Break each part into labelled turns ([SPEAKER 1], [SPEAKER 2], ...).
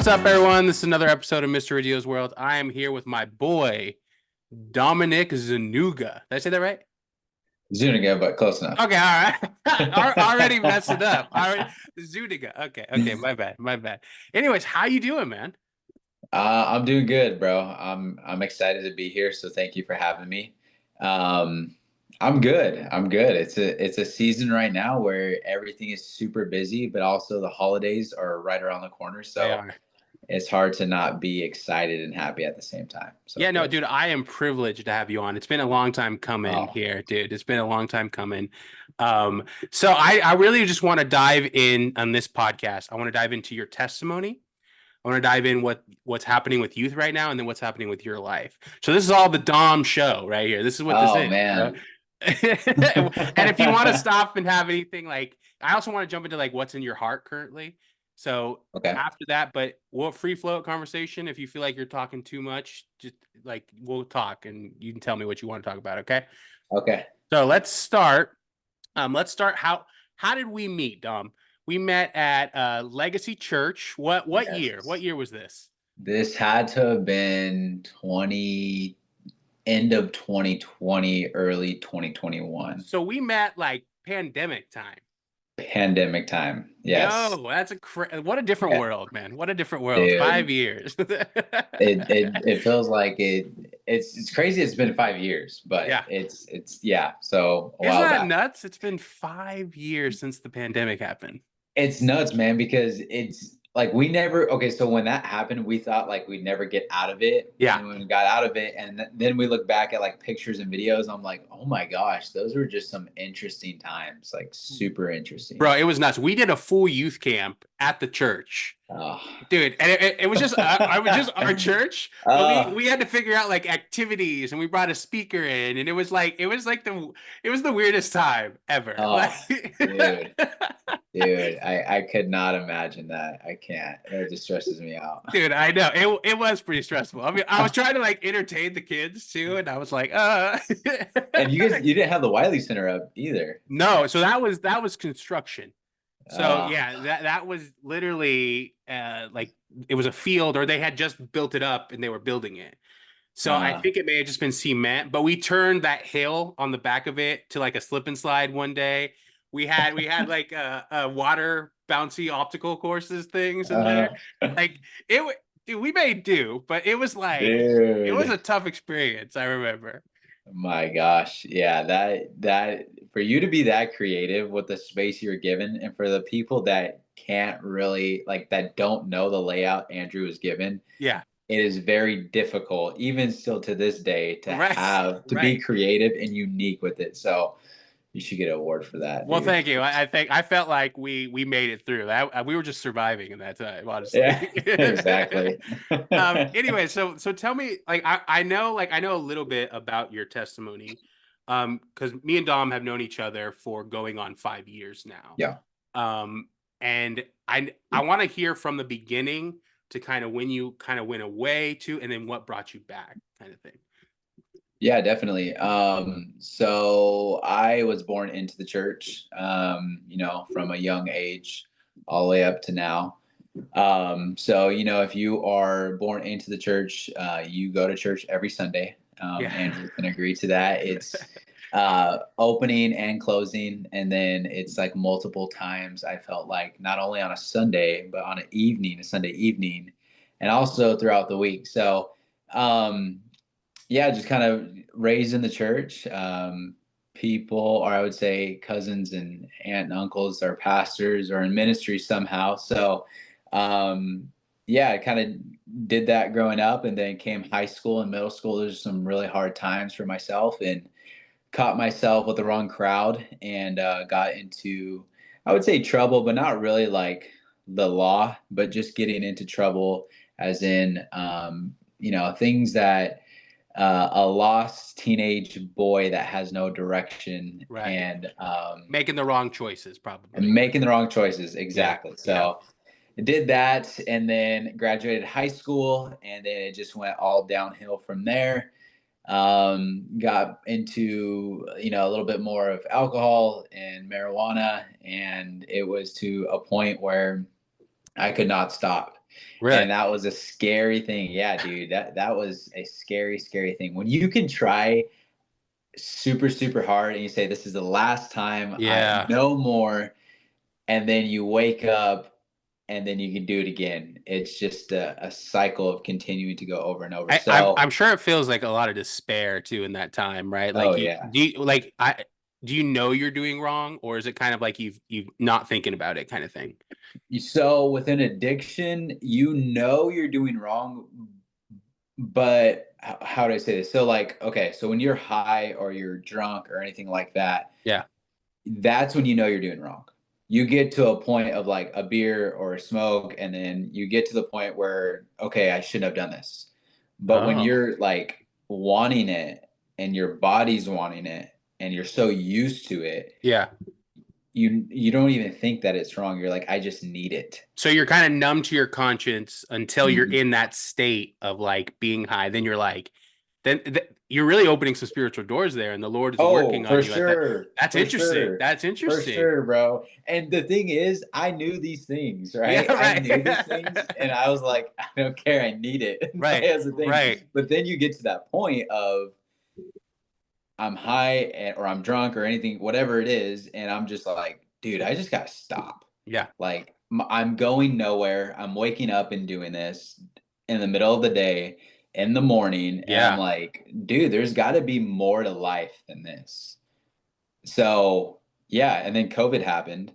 [SPEAKER 1] What's up, everyone? This is another episode of Mr. Radio's World. I am here with my boy, Dominik Zuniga. Did I say that right?
[SPEAKER 2] Zuniga, but close enough.
[SPEAKER 1] Okay, all right. Already messed it up. All right, Zuniga. Okay, my bad. Anyways, how you doing, man?
[SPEAKER 2] I'm doing good, bro. I'm excited to be here, so thank you for having me. Um, I'm good. I'm good. It's a season right now where everything is super busy, but also the holidays are right around the corner,
[SPEAKER 1] They
[SPEAKER 2] so
[SPEAKER 1] are.
[SPEAKER 2] it's hard to not be excited and happy at the same time. So
[SPEAKER 1] Yeah, no,
[SPEAKER 2] good.
[SPEAKER 1] dude, I am privileged to have you on. It's been a long time coming
[SPEAKER 2] Oh,
[SPEAKER 1] here, dude. It's been a long time coming. So I really just want to dive in on this podcast. I want to dive into your testimony. I want to dive in what's happening with youth right now, and then what's happening with your life. So this is all the Dom show right here. This is what this
[SPEAKER 2] oh
[SPEAKER 1] is.
[SPEAKER 2] man.
[SPEAKER 1] And if you want to stop and have anything like, I also want to jump into like what's in your heart currently. So
[SPEAKER 2] Okay.
[SPEAKER 1] after that, but we'll free flow conversation. If you feel like you're talking too much, just like we'll talk and you can tell me what you want to talk about. Okay.
[SPEAKER 2] Okay.
[SPEAKER 1] So let's start. Let's start. How did we meet, Dom? We met at Legacy Church. What year? What
[SPEAKER 2] Yes.
[SPEAKER 1] year was this?
[SPEAKER 2] This had to have been end of 2020, early 2021.
[SPEAKER 1] So we met like pandemic time.
[SPEAKER 2] Pandemic time. Yes.
[SPEAKER 1] Yo, what a different
[SPEAKER 2] Yeah,
[SPEAKER 1] world, man. What a different world.
[SPEAKER 2] dude.
[SPEAKER 1] 5 years.
[SPEAKER 2] It feels like it's crazy it's been 5 years, but
[SPEAKER 1] Yeah.
[SPEAKER 2] it's yeah, so a
[SPEAKER 1] Isn't
[SPEAKER 2] while
[SPEAKER 1] that
[SPEAKER 2] back.
[SPEAKER 1] nuts? It's been 5 years since the pandemic happened.
[SPEAKER 2] It's nuts, man, because it's like we never okay, so when that happened, we thought like we'd never get out of it.
[SPEAKER 1] Yeah.
[SPEAKER 2] And when we got out of it, and then we look back at like pictures and videos, I'm like, oh my gosh, those were just some interesting times, like super interesting.
[SPEAKER 1] Bro, it was nuts. We did a full youth camp at the church.
[SPEAKER 2] Oh.
[SPEAKER 1] Dude, and it was just I was just our church, but we
[SPEAKER 2] Oh,
[SPEAKER 1] we had to figure out like activities, and we brought a speaker in, and it was the weirdest time ever. Like,
[SPEAKER 2] oh, dude. Dude, I could not imagine that. I can't. That just stresses me out.
[SPEAKER 1] dude, I know it was pretty stressful. I mean, I was trying to like entertain the kids too, and I was like,
[SPEAKER 2] And you didn't have the Wiley Center up either.
[SPEAKER 1] no. So that was construction. So
[SPEAKER 2] Uh,
[SPEAKER 1] yeah, that was literally like it was a field, or they had just built it up and they were building it. So I
[SPEAKER 2] uh,
[SPEAKER 1] think it may have just been cement, but we turned that hill on the back of it to like a slip and slide one day. We had like a water bouncy optical courses things in there.
[SPEAKER 2] uh,
[SPEAKER 1] Like dude, we made do, but it was a
[SPEAKER 2] dude.
[SPEAKER 1] tough experience, I remember.
[SPEAKER 2] My gosh. Yeah, that for you to be that creative with the space you're given and for the people that can't really like that don't know the layout Andrew was given,
[SPEAKER 1] Yeah.
[SPEAKER 2] it is very difficult, even still to this day,
[SPEAKER 1] Right.
[SPEAKER 2] to be
[SPEAKER 1] Right.
[SPEAKER 2] creative and unique with it. So you should get an award for that,
[SPEAKER 1] Well,
[SPEAKER 2] dude.
[SPEAKER 1] thank you. I think I felt like we made it through. That we were just surviving in that time,
[SPEAKER 2] Yeah,
[SPEAKER 1] honestly.
[SPEAKER 2] exactly.
[SPEAKER 1] Anyway, so tell me, I know a little bit about your testimony, because me and Dom have known each other for going on 5 years now.
[SPEAKER 2] Yeah.
[SPEAKER 1] And I want to hear from the beginning to kind of when you kind of went away to, and then what brought you back, kind of thing.
[SPEAKER 2] Yeah, definitely. So I was born into the church, from a young age all the way up to now. So, if you are born into the church, you go to church every Sunday.
[SPEAKER 1] Yeah.
[SPEAKER 2] Andrew can agree to that. It's opening and closing, and then it's like multiple times. I felt like not only on a Sunday, but on a Sunday evening, and also throughout the week. So, um, yeah, just kind of raised in the church. People, or I would say cousins and aunt and uncles, are pastors or in ministry somehow. So, yeah, I kind of did that growing up, and then came high school and middle school. There's some really hard times for myself, and caught myself with the wrong crowd, and got into, I would say, trouble, but not really like the law, but just getting into trouble, as in, things that a lost teenage boy that has no direction,
[SPEAKER 1] Right.
[SPEAKER 2] and
[SPEAKER 1] Making the wrong choices, probably.
[SPEAKER 2] making the wrong choices.
[SPEAKER 1] Yeah.
[SPEAKER 2] Exactly.
[SPEAKER 1] Yeah.
[SPEAKER 2] So I did that, and then graduated high school, and then it just went all downhill from there. Got into, a little bit more of alcohol and marijuana, and it was to a point where I could not stop.
[SPEAKER 1] Really?
[SPEAKER 2] And that was a scary thing. Yeah, dude, that was a scary, scary thing. When you can try super, super hard and you say, "This is the last time, I
[SPEAKER 1] Yeah.
[SPEAKER 2] no more," and then you wake up and then you can do it again. It's just a cycle of continuing to go over and over.
[SPEAKER 1] I'm
[SPEAKER 2] So,
[SPEAKER 1] sure it feels like a lot of despair too in that time, right?
[SPEAKER 2] oh
[SPEAKER 1] Like
[SPEAKER 2] yeah.
[SPEAKER 1] do you know you're doing wrong, or is it kind of like you've not thinking about it kind of thing?
[SPEAKER 2] So with an addiction, you know you're doing wrong, but how do I say this? So like, okay, so when you're high or you're drunk or anything like that,
[SPEAKER 1] Yeah.
[SPEAKER 2] that's when you know you're doing wrong. You get to a point of like a beer or a smoke, and then you get to the point where, okay, I shouldn't have done this. But when
[SPEAKER 1] Oh.
[SPEAKER 2] you're like wanting it and your body's wanting it and you're so used to it,
[SPEAKER 1] Yeah.
[SPEAKER 2] you don't even think that it's wrong. You're like, I just need it.
[SPEAKER 1] So you're kind of numb to your conscience until you're
[SPEAKER 2] Mhm.
[SPEAKER 1] in that state of like being high. Then you're like, you're really opening some spiritual doors there, and the Lord is
[SPEAKER 2] Oh,
[SPEAKER 1] working on
[SPEAKER 2] for
[SPEAKER 1] you at that.
[SPEAKER 2] sure.
[SPEAKER 1] That's
[SPEAKER 2] For
[SPEAKER 1] interesting.
[SPEAKER 2] sure.
[SPEAKER 1] That's
[SPEAKER 2] For
[SPEAKER 1] interesting.
[SPEAKER 2] sure, bro. And the thing is, I knew these things,
[SPEAKER 1] Yeah,
[SPEAKER 2] right? I knew these things
[SPEAKER 1] right.
[SPEAKER 2] and I was like, I don't care, I need it.
[SPEAKER 1] Right,
[SPEAKER 2] That's the thing.
[SPEAKER 1] right.
[SPEAKER 2] But then you get to that point of I'm high or I'm drunk or anything, whatever it is, and I'm just like, dude, I just gotta stop.
[SPEAKER 1] Yeah,
[SPEAKER 2] Like I'm going nowhere. I'm waking up and doing this in the middle of the day, in the morning, and I'm
[SPEAKER 1] yeah.
[SPEAKER 2] like, dude, there's got to be more to life than this. So, yeah, and then
[SPEAKER 1] COVID
[SPEAKER 2] and
[SPEAKER 1] happened.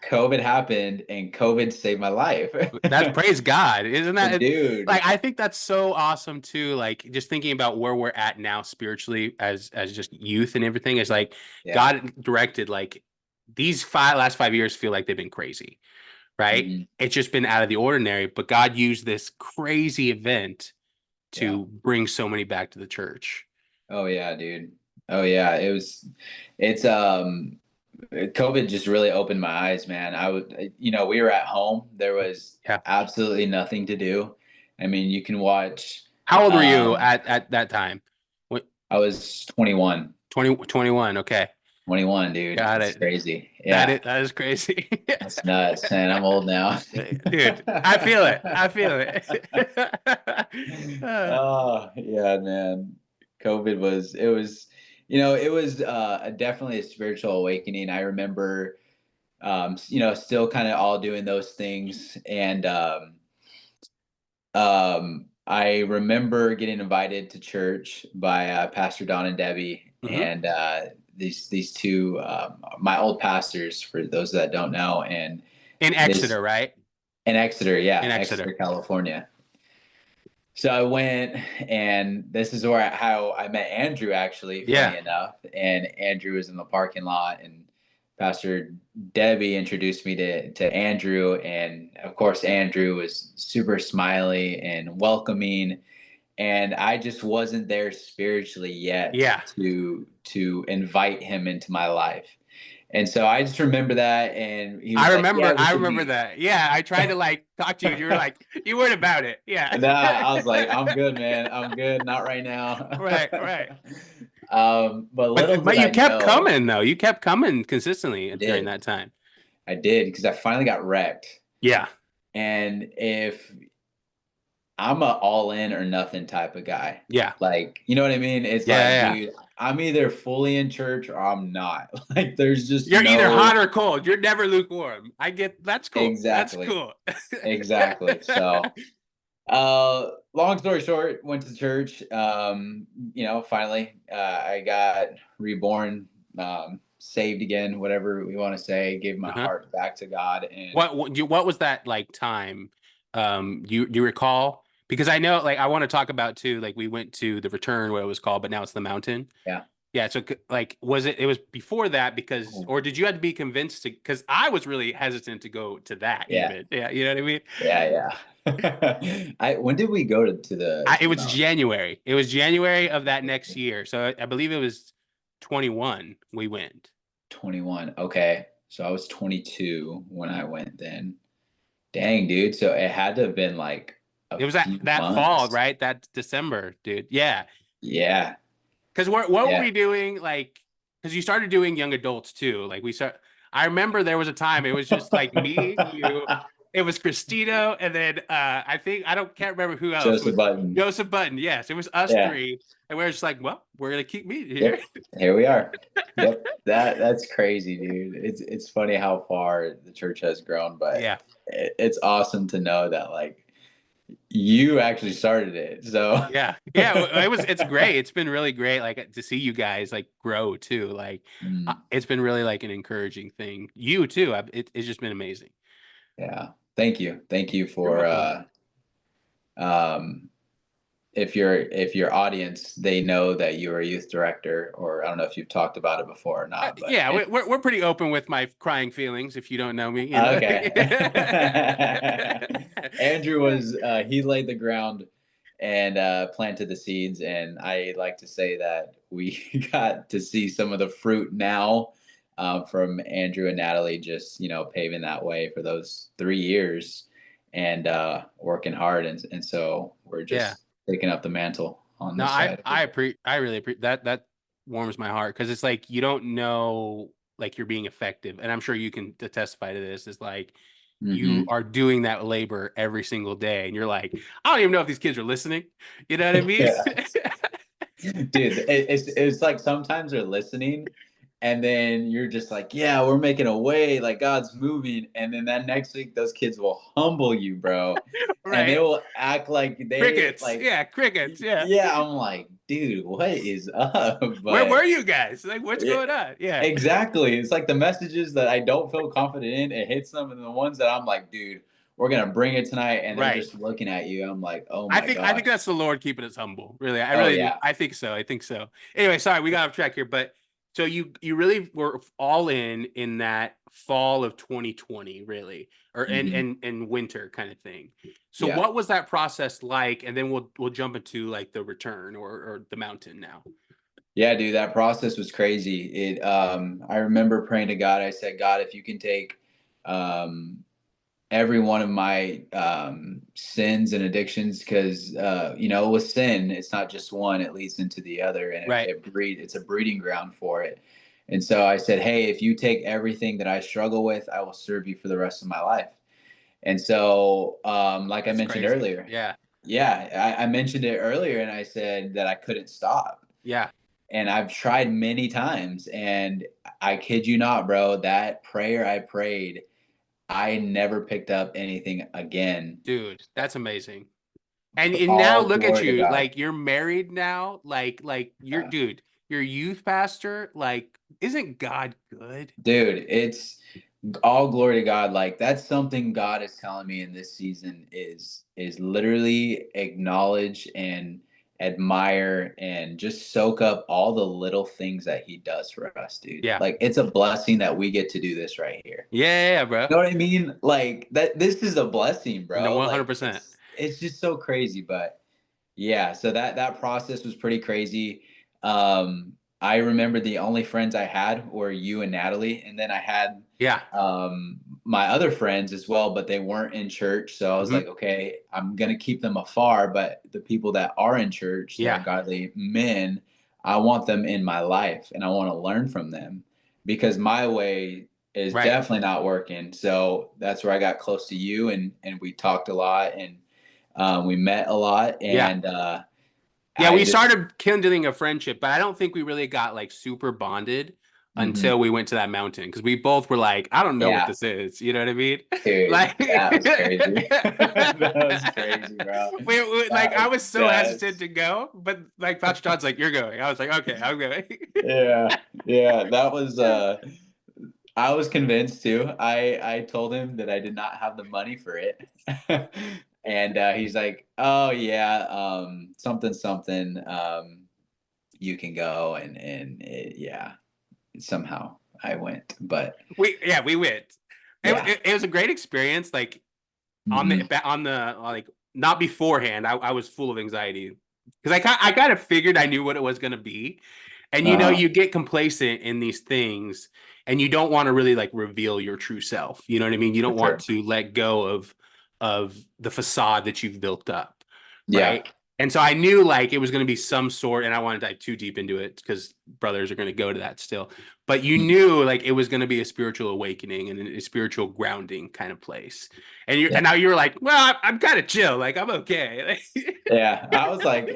[SPEAKER 2] COVID happened, and COVID saved my life.
[SPEAKER 1] That's praise God. Isn't that like
[SPEAKER 2] Dude,
[SPEAKER 1] I think that's so awesome too. Like just thinking about where we're at now spiritually as just youth and everything is like
[SPEAKER 2] yeah,
[SPEAKER 1] God directed like these last 5 years feel like they've been crazy, right?
[SPEAKER 2] mhm,
[SPEAKER 1] It's just been out of the ordinary, but God used this crazy event
[SPEAKER 2] yeah.
[SPEAKER 1] to bring so many back to the church.
[SPEAKER 2] Oh yeah, dude. Oh yeah, it's COVID just really opened my eyes, man. We were at home. There was
[SPEAKER 1] Yeah.
[SPEAKER 2] absolutely nothing to do. I mean, you can watch.
[SPEAKER 1] How old were you
[SPEAKER 2] Um,
[SPEAKER 1] at that time? What
[SPEAKER 2] I was 21.
[SPEAKER 1] 21? Okay.
[SPEAKER 2] 21, dude.
[SPEAKER 1] Got
[SPEAKER 2] It's
[SPEAKER 1] it.
[SPEAKER 2] crazy. Yeah,
[SPEAKER 1] That is crazy.
[SPEAKER 2] that's nuts, man. I'm old now.
[SPEAKER 1] Dude, I feel it. I feel it.
[SPEAKER 2] Oh, yeah, man. COVID it was definitely a spiritual awakening. I remember still kind of all doing those things. And I remember getting invited to church by Pastor Don and Debbie,
[SPEAKER 1] Mhm.
[SPEAKER 2] and these two my old pastors, for those that don't know, and
[SPEAKER 1] In
[SPEAKER 2] this
[SPEAKER 1] Exeter, right?
[SPEAKER 2] in Exeter,
[SPEAKER 1] In
[SPEAKER 2] yeah,
[SPEAKER 1] Exeter.
[SPEAKER 2] Exeter, California. So I went, and this is how I met Andrew. Actually,
[SPEAKER 1] Yeah.
[SPEAKER 2] funny enough, and Andrew was in the parking lot, and Pastor Debbie introduced me to Andrew, and of course Andrew was super smiley and welcoming, and I just wasn't there spiritually yet
[SPEAKER 1] Yeah.
[SPEAKER 2] to invite him into my life. And so I just remember that, and he was like, "Yeah, we
[SPEAKER 1] I
[SPEAKER 2] should
[SPEAKER 1] remember
[SPEAKER 2] meet."
[SPEAKER 1] that. Yeah, I tried to like talk to you and you were like you weren't about it. Yeah.
[SPEAKER 2] Nah, I was like, "I'm good, man. I'm good. Not right now."
[SPEAKER 1] Right, right.
[SPEAKER 2] But
[SPEAKER 1] But
[SPEAKER 2] little did
[SPEAKER 1] you
[SPEAKER 2] I
[SPEAKER 1] kept
[SPEAKER 2] know,
[SPEAKER 1] coming though. You kept coming consistently
[SPEAKER 2] I
[SPEAKER 1] during
[SPEAKER 2] did.
[SPEAKER 1] that time.
[SPEAKER 2] I did because I finally got wrecked.
[SPEAKER 1] Yeah.
[SPEAKER 2] And if I'm a all in or nothing type of guy.
[SPEAKER 1] Yeah.
[SPEAKER 2] Like, you know what I mean? It's
[SPEAKER 1] Yeah,
[SPEAKER 2] like,
[SPEAKER 1] yeah.
[SPEAKER 2] dude, I'm either fully in church or I'm not. Like, there's just
[SPEAKER 1] You're either hot
[SPEAKER 2] no
[SPEAKER 1] or cold. You're never lukewarm. I get that's cool. That's
[SPEAKER 2] exactly.
[SPEAKER 1] cool.
[SPEAKER 2] Exactly. So, long story short, went to church. Finally, I got reborn, saved again, whatever we want to say, gave my
[SPEAKER 1] Uh-huh.
[SPEAKER 2] heart back to God. And
[SPEAKER 1] What was that like time? Do you recall? Because I know like I want to talk about too, like we went to the return, what it was called, but now it's the mountain.
[SPEAKER 2] yeah.
[SPEAKER 1] Yeah, so like was it was before that because or did you have to be convinced to because I was really hesitant to go to that
[SPEAKER 2] Yeah.
[SPEAKER 1] even. Yeah, you know what I mean?
[SPEAKER 2] Yeah. Yeah. When did we go to
[SPEAKER 1] It
[SPEAKER 2] the
[SPEAKER 1] was
[SPEAKER 2] mountain?
[SPEAKER 1] January. It was January of that next year. So I believe it was 21 we went.
[SPEAKER 2] 21. Okay. So I was 22 when I went then. Dang, dude. So it had to have been like a
[SPEAKER 1] It was that
[SPEAKER 2] few
[SPEAKER 1] that fall,
[SPEAKER 2] months.
[SPEAKER 1] right? That December, dude. Yeah.
[SPEAKER 2] Yeah.
[SPEAKER 1] Because what were
[SPEAKER 2] Yeah.
[SPEAKER 1] we doing? Like, because you started doing young adults too. Like we start. I remember there was a time it was just like me, you, it was Christino, and then I can't remember who else
[SPEAKER 2] Joseph
[SPEAKER 1] was
[SPEAKER 2] Button.
[SPEAKER 1] Joseph Button. Yes, it was us
[SPEAKER 2] Yeah.
[SPEAKER 1] three, and we are just like, well, we're gonna keep meeting here.
[SPEAKER 2] Yep. Here we are. Yep. That's crazy, dude. It's funny how far the church has grown, but
[SPEAKER 1] Yeah,
[SPEAKER 2] it's awesome to know that like you actually started it. So
[SPEAKER 1] yeah, yeah. It's great. It's been really great, like to see you guys like grow too. Like,
[SPEAKER 2] mm,
[SPEAKER 1] it's been really like an encouraging thing. You too. It's just been amazing.
[SPEAKER 2] yeah. Thank you. Thank you
[SPEAKER 1] You're
[SPEAKER 2] for
[SPEAKER 1] welcome.
[SPEAKER 2] um if your audience they know that you are a youth director, or I don't know if you've talked about it before or not, but
[SPEAKER 1] Yeah, we're pretty open with my crying feelings. If you don't know me, you know.
[SPEAKER 2] okay. Andrew was he laid the ground and planted the seeds, and I like to say that we got to see some of the fruit now from Andrew and Natalie, just paving that way for those 3 years and working hard, and so we're
[SPEAKER 1] Yeah.
[SPEAKER 2] just taking up the mantle on
[SPEAKER 1] No,
[SPEAKER 2] this side.
[SPEAKER 1] I really appreciate that. That warms my heart because it's like you don't know like you're being effective, and I'm sure you can testify to this. Is like you
[SPEAKER 2] Hmm.
[SPEAKER 1] are doing that labor every single day, and you're like, I don't even know if these kids are listening. You know what I mean?
[SPEAKER 2] Yeah. Dude, it's like sometimes they're listening, and then you're just like, yeah, we're making a way, like God's moving, and then that next week those kids will humble you, bro, and they
[SPEAKER 1] Right?
[SPEAKER 2] will act like they
[SPEAKER 1] Crickets.
[SPEAKER 2] like,
[SPEAKER 1] Yeah, crickets. Yeah.
[SPEAKER 2] yeah. I'm like, dude, what is up?
[SPEAKER 1] Where
[SPEAKER 2] But
[SPEAKER 1] were you guys? Like, what's
[SPEAKER 2] yeah,
[SPEAKER 1] going on? Yeah.
[SPEAKER 2] exactly, it's like the messages that I don't feel confident in, it hits them, and the ones that I'm like, dude, we're gonna bring it tonight, and they're
[SPEAKER 1] Right.
[SPEAKER 2] just looking at you. I'm like, oh my
[SPEAKER 1] I think
[SPEAKER 2] gosh.
[SPEAKER 1] that's the Lord keeping us humble. Really, I
[SPEAKER 2] Oh
[SPEAKER 1] really do.
[SPEAKER 2] yeah.
[SPEAKER 1] I think so. I think so. Anyway, sorry, we got off track here, but so you really were all in that fall of 2020, really, or
[SPEAKER 2] Hmm.
[SPEAKER 1] and winter kind of thing. So
[SPEAKER 2] Yeah.
[SPEAKER 1] what was that process like? And then we'll jump into like the return or the mountain now.
[SPEAKER 2] Yeah, dude, that process was crazy. I remember praying to God. I said, God, if you can take um, every one of my sins and addictions, because with sin, it's not just one; it leads into the other, and
[SPEAKER 1] Right.
[SPEAKER 2] it's a breeding ground for it. And so I said, hey, if you take everything that I struggle with, I will serve you for the rest of my life. And so, like I
[SPEAKER 1] That's
[SPEAKER 2] mentioned
[SPEAKER 1] crazy.
[SPEAKER 2] earlier,
[SPEAKER 1] Yeah.
[SPEAKER 2] yeah, I mentioned it earlier, and I said that I couldn't stop,
[SPEAKER 1] Yeah.
[SPEAKER 2] and I've tried many times, and I kid you not, bro, that prayer I prayed, I never picked up anything again.
[SPEAKER 1] Dude, that's amazing. And now
[SPEAKER 2] All
[SPEAKER 1] look at
[SPEAKER 2] glory to
[SPEAKER 1] you,
[SPEAKER 2] God.
[SPEAKER 1] like you're married now, like you're
[SPEAKER 2] Yeah.
[SPEAKER 1] dude, you're youth pastor. Like, isn't God good?
[SPEAKER 2] Dude, it's all glory to God. Like that's something God is telling me in this season is literally acknowledge and admire and just soak up all the little things that he does for us, dude.
[SPEAKER 1] Yeah.
[SPEAKER 2] Like it's a blessing that we get to do this right here.
[SPEAKER 1] Yeah, bro.
[SPEAKER 2] You know what I mean? Like that this is a blessing,
[SPEAKER 1] No,
[SPEAKER 2] bro. Like
[SPEAKER 1] 100%.
[SPEAKER 2] it's just so crazy, but yeah, so that process was pretty crazy. Um I remember the only friends I had were you and Natalie, and then I had
[SPEAKER 1] Yeah.
[SPEAKER 2] my other friends as well, but they weren't in church. So I was
[SPEAKER 1] Hmm.
[SPEAKER 2] like, okay, I'm going to keep them afar, but the people that are in church, that are
[SPEAKER 1] Yeah.
[SPEAKER 2] godly men, I want them in my life and I want to learn from them because my way is
[SPEAKER 1] Right.
[SPEAKER 2] definitely not working. So that's where I got close to you, and we talked a lot, and we met a lot,
[SPEAKER 1] Yeah.
[SPEAKER 2] and
[SPEAKER 1] Yeah,
[SPEAKER 2] I
[SPEAKER 1] we
[SPEAKER 2] just
[SPEAKER 1] started kindling a friendship, but I don't think we really got like super bonded
[SPEAKER 2] mhm.
[SPEAKER 1] until we went to that mountain because we both were like, I don't know what
[SPEAKER 2] Yeah,
[SPEAKER 1] this is. You know what I mean?
[SPEAKER 2] dude,
[SPEAKER 1] Like,
[SPEAKER 2] that was crazy. That was crazy, bro.
[SPEAKER 1] like I
[SPEAKER 2] That
[SPEAKER 1] was so hesitant
[SPEAKER 2] that's
[SPEAKER 1] to go, but like Pastor John's like, you're going. I was like, okay, I'm going.
[SPEAKER 2] yeah, yeah. That was I was convinced too. I told him that I did not have the money for it. And he's like, "Oh yeah, something something you can go," and yeah, somehow I went. But
[SPEAKER 1] We went.
[SPEAKER 2] yeah.
[SPEAKER 1] It was a great experience. Like
[SPEAKER 2] Mhm.
[SPEAKER 1] on the like not beforehand, I was full of anxiety because I kind of figured I knew what it was going to be, and
[SPEAKER 2] Uh-huh.
[SPEAKER 1] you get complacent in these things, and you don't want to really like reveal your true self. You know what I mean? You
[SPEAKER 2] For
[SPEAKER 1] don't want
[SPEAKER 2] sure.
[SPEAKER 1] to let go of the facade that you've built up,
[SPEAKER 2] Yeah.
[SPEAKER 1] right? And so I knew like it was going to be some sort, and I want to dive too deep into it because brothers are going to go to that still. But you knew like it was going to be a spiritual awakening and a spiritual grounding kind of place. And you
[SPEAKER 2] Yeah.
[SPEAKER 1] and now you were like, well, I'm kind of chill, like I'm okay.
[SPEAKER 2] Yeah, I was like,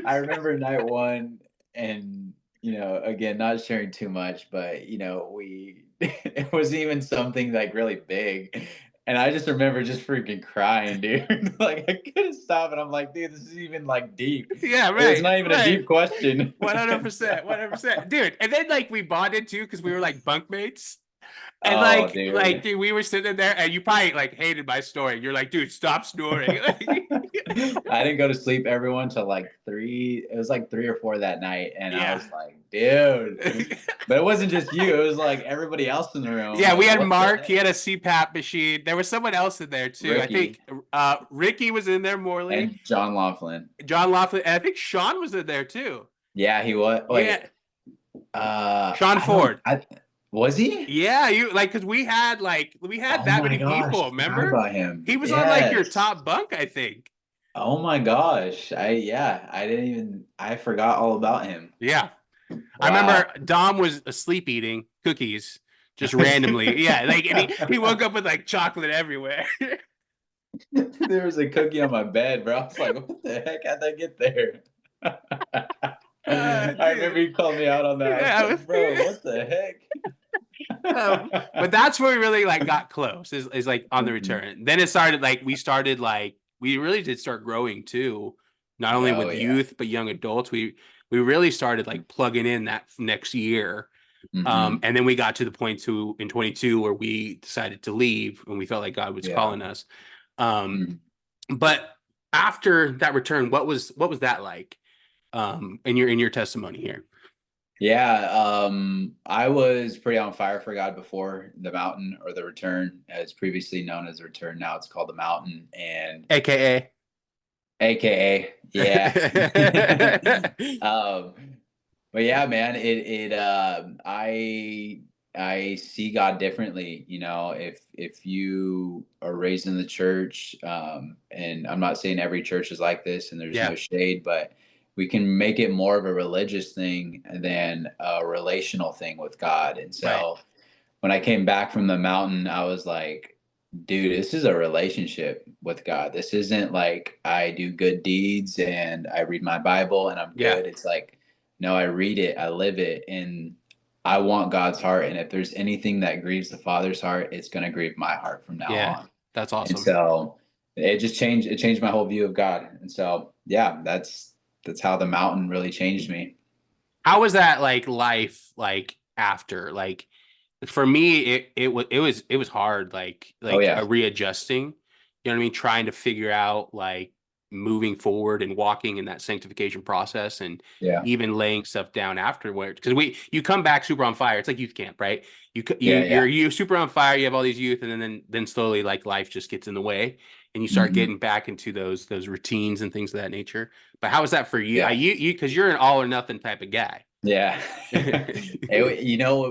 [SPEAKER 2] I remember night one, and again, not sharing too much, but we it wasn't even something like really big, and I just remember just freaking crying, dude. Like I couldn't stop, and I'm like, dude, this is even like deep.
[SPEAKER 1] Yeah,
[SPEAKER 2] It's
[SPEAKER 1] right,
[SPEAKER 2] not even a
[SPEAKER 1] right.
[SPEAKER 2] deep question.
[SPEAKER 1] 100%, 100%, dude. And then like we bonded too because we were like bunkmates. And
[SPEAKER 2] Oh, dude.
[SPEAKER 1] dude, we were sitting there, and you probably like hated my story. You're like, dude, stop snoring.
[SPEAKER 2] I didn't go to sleep everyone till like 3. It was like 3 or 4 that night, and I
[SPEAKER 1] Yeah.
[SPEAKER 2] was like, dude. But it wasn't just you, it was like everybody else in the room. I'm
[SPEAKER 1] Yeah, we
[SPEAKER 2] like,
[SPEAKER 1] had
[SPEAKER 2] what the
[SPEAKER 1] Mark. He
[SPEAKER 2] heck?
[SPEAKER 1] had a CPAP machine. There was someone else in there too. I think
[SPEAKER 2] Ricky
[SPEAKER 1] Ricky was in there, Morley,
[SPEAKER 2] and John Laughlin.
[SPEAKER 1] John Laughlin, and I think Sean was in there too.
[SPEAKER 2] Yeah, he was. Wait,
[SPEAKER 1] Yeah, Sean
[SPEAKER 2] I don't.
[SPEAKER 1] Ford.
[SPEAKER 2] Was he?
[SPEAKER 1] Yeah, you like because we had
[SPEAKER 2] Oh
[SPEAKER 1] that
[SPEAKER 2] my
[SPEAKER 1] many
[SPEAKER 2] gosh,
[SPEAKER 1] people.
[SPEAKER 2] I forgot
[SPEAKER 1] Remember?
[SPEAKER 2] about him.
[SPEAKER 1] He was on like your
[SPEAKER 2] Yes.
[SPEAKER 1] top bunk, I think.
[SPEAKER 2] Oh my gosh. I didn't even. I forgot all about him.
[SPEAKER 1] Yeah, I
[SPEAKER 2] Wow.
[SPEAKER 1] remember Dom was asleep eating cookies just randomly. Yeah, like and he woke up with like chocolate everywhere.
[SPEAKER 2] There was a cookie on my bed, bro. I was like, what the heck? How'd that get there? I remember
[SPEAKER 1] Dude.
[SPEAKER 2] you called me out on that. I was
[SPEAKER 1] Yeah.
[SPEAKER 2] like, bro, what the heck?
[SPEAKER 1] But that's where we really like got close is like on the
[SPEAKER 2] Mhm.
[SPEAKER 1] return. Then it started like we really did start growing too, not only
[SPEAKER 2] Oh
[SPEAKER 1] with
[SPEAKER 2] yeah.
[SPEAKER 1] youth but young adults. We really started like plugging in that next year.
[SPEAKER 2] Hmm.
[SPEAKER 1] And then we got to the point to in 22 where we decided to leave and we felt like God was
[SPEAKER 2] Yeah.
[SPEAKER 1] calling us. Um,
[SPEAKER 2] Mhm.
[SPEAKER 1] but after that return, what was that like? In your testimony here.
[SPEAKER 2] Yeah. I was pretty on fire for God before the mountain, or the return, as previously known as the return. Now it's called the mountain, and
[SPEAKER 1] AKA.
[SPEAKER 2] AKA, yeah. um, but yeah, man, I see God differently. If you are raised in the church, and I'm not saying every church is like this, and there's no
[SPEAKER 1] Yeah,
[SPEAKER 2] shade, but we can make it more of a religious thing than a relational thing with God. And
[SPEAKER 1] right.
[SPEAKER 2] so when I came back from the mountain, I was like, dude, this is a relationship with God. This isn't like I do good deeds and I read my Bible and I'm
[SPEAKER 1] Yeah.
[SPEAKER 2] good. It's like, no, I read it, I live it, and I want God's heart. And if there's anything that grieves the Father's heart, it's going to grieve my heart from now
[SPEAKER 1] Yeah.
[SPEAKER 2] on.
[SPEAKER 1] That's
[SPEAKER 2] And
[SPEAKER 1] awesome.
[SPEAKER 2] so it changed my whole view of God. And so, yeah, that's how the mountain really changed me.
[SPEAKER 1] How was that like life like after? Like for me it was hard
[SPEAKER 2] Oh
[SPEAKER 1] a
[SPEAKER 2] yeah.
[SPEAKER 1] readjusting. You know what I mean? Trying to figure out like moving forward and walking in that sanctification process and
[SPEAKER 2] Yeah.
[SPEAKER 1] even laying stuff down afterward because we you come back super on fire. It's like youth camp, right?
[SPEAKER 2] Yeah, yeah.
[SPEAKER 1] You're super on fire, you have all these youth and then slowly like life just gets in the way and you start
[SPEAKER 2] Hmm.
[SPEAKER 1] getting back into those routines and things of that nature. But how was that for you?
[SPEAKER 2] Yeah.
[SPEAKER 1] You because you're an all or nothing type of guy.
[SPEAKER 2] Yeah.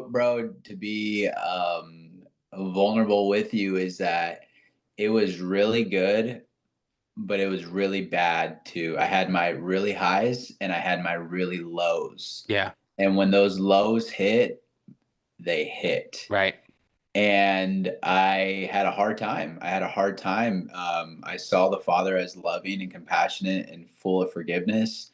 [SPEAKER 2] Bro, to be vulnerable with you is that it was really good, but it was really bad too. I had my really highs and I had my really lows.
[SPEAKER 1] Yeah,
[SPEAKER 2] And when those lows hit, they hit.
[SPEAKER 1] right.
[SPEAKER 2] And I had a hard time. I had a hard time. I saw the Father as loving and compassionate and full of forgiveness.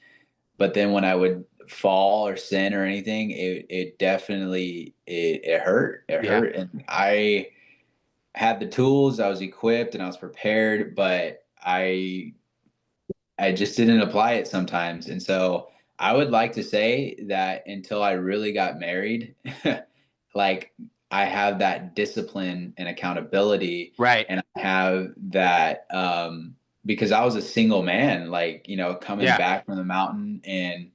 [SPEAKER 2] But then when I would fall or sin or anything, it definitely it hurt. It
[SPEAKER 1] Yeah.
[SPEAKER 2] hurt. And I had the tools, I was equipped and I was prepared, but I just didn't apply it sometimes. And so I would like to say that until I really got married, like I have that discipline and accountability,
[SPEAKER 1] Right.
[SPEAKER 2] and I have that because I was a single man, like, coming
[SPEAKER 1] Yeah.
[SPEAKER 2] back from the mountain, and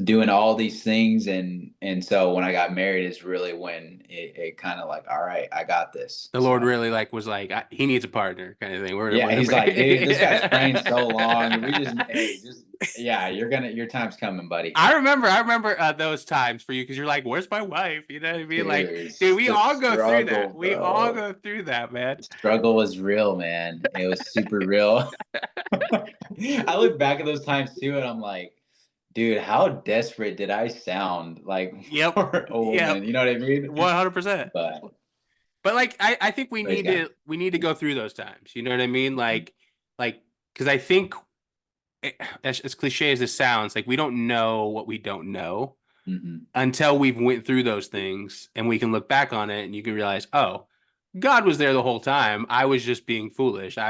[SPEAKER 2] doing all these things. And so when I got married is really when it kind of like, all right, I got this.
[SPEAKER 1] The Lord
[SPEAKER 2] So
[SPEAKER 1] really like was like, he needs a partner kind of thing.
[SPEAKER 2] yeah, he's like, dude, this guy's praying so long. We just, hey,
[SPEAKER 1] Yeah.
[SPEAKER 2] just, yeah, your time's coming, buddy.
[SPEAKER 1] I remember those times for you because you're like, "Where's my wife?" You know what I mean? Like,
[SPEAKER 2] Dude,
[SPEAKER 1] dude, we
[SPEAKER 2] the
[SPEAKER 1] all go through that.
[SPEAKER 2] struggle,
[SPEAKER 1] We all
[SPEAKER 2] bro.
[SPEAKER 1] go through that, man.
[SPEAKER 2] The struggle was real, man. It was super real. I look back at those times too, and I'm like, dude, how desperate did I sound like
[SPEAKER 1] Yep,
[SPEAKER 2] for a
[SPEAKER 1] yep,
[SPEAKER 2] woman? You know what I mean?
[SPEAKER 1] 100%.
[SPEAKER 2] But
[SPEAKER 1] But like, I think we
[SPEAKER 2] praise
[SPEAKER 1] need
[SPEAKER 2] God.
[SPEAKER 1] to go through those times. You know what I mean? Like, because I think as cliche as this sounds, like we don't know what we don't know
[SPEAKER 2] Hmm.
[SPEAKER 1] until we've went through those things and we can look back on it and you can realize, oh, God was there the whole time. I was just being foolish.
[SPEAKER 2] Hmm.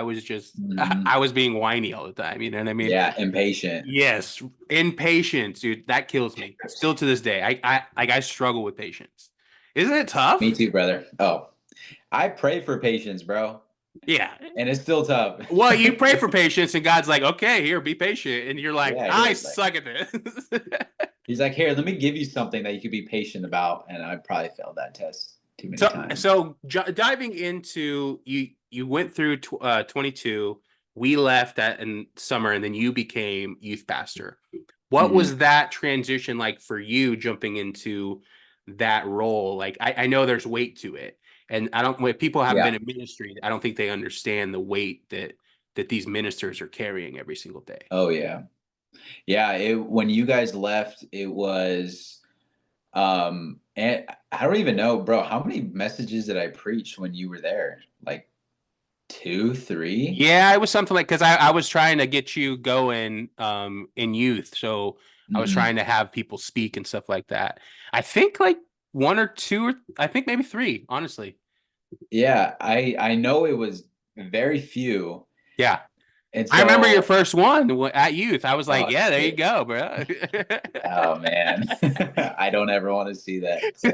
[SPEAKER 1] I was being whiny all the time. You know what I mean?
[SPEAKER 2] Yeah, impatient.
[SPEAKER 1] Yes, impatience, dude, that kills me. Still to this day. I struggle with patience. Isn't it
[SPEAKER 2] Me
[SPEAKER 1] tough?
[SPEAKER 2] too, brother. Oh, I pray for patience, bro,
[SPEAKER 1] Yeah.
[SPEAKER 2] and it's still tough.
[SPEAKER 1] Well, you pray for patience and God's like, okay, here, be patient. And you're like,
[SPEAKER 2] Yeah,
[SPEAKER 1] I
[SPEAKER 2] he's like,
[SPEAKER 1] suck at this.
[SPEAKER 2] here, let me give you something that you could be patient about, and I probably failed that test too many
[SPEAKER 1] So,
[SPEAKER 2] times.
[SPEAKER 1] diving into you went through 22. We left that in summer, and then you became youth pastor. What
[SPEAKER 2] Hmm.
[SPEAKER 1] was that transition like for you jumping into that role? Like, I know there's weight to it, and I don't. When people haven't been
[SPEAKER 2] Yeah.
[SPEAKER 1] in ministry, I don't think they understand the weight that these ministers are carrying every single day.
[SPEAKER 2] Oh yeah. Yeah. When you guys left, it was. And I don't even know, bro. How many messages did I preach when you were there? Like two, three?
[SPEAKER 1] Yeah, it was something like because I was trying to get you going in youth. So I was
[SPEAKER 2] Hmm.
[SPEAKER 1] trying to have people speak and stuff like that. I think like one or two, or I think maybe three, honestly.
[SPEAKER 2] Yeah, I know it was very few,
[SPEAKER 1] Yeah.
[SPEAKER 2] and
[SPEAKER 1] I remember your
[SPEAKER 2] so
[SPEAKER 1] first one at youth. I was like,
[SPEAKER 2] oh
[SPEAKER 1] yeah, there you
[SPEAKER 2] shit.
[SPEAKER 1] go, bro.
[SPEAKER 2] Oh man, I don't ever want to see that. So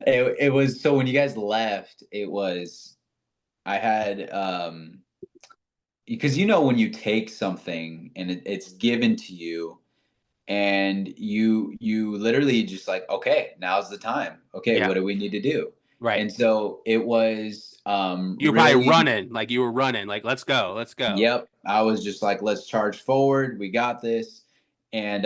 [SPEAKER 2] it was so when you guys left, it was I had because you know when you take something and it's given to you and you literally just like, okay, now's the time, okay,
[SPEAKER 1] Yeah,
[SPEAKER 2] what do we need to do?
[SPEAKER 1] right.
[SPEAKER 2] And so it was
[SPEAKER 1] You were probably
[SPEAKER 2] really,
[SPEAKER 1] running, like you were running, like let's go, let's go.
[SPEAKER 2] yep, I was just like, let's charge forward, we got this. And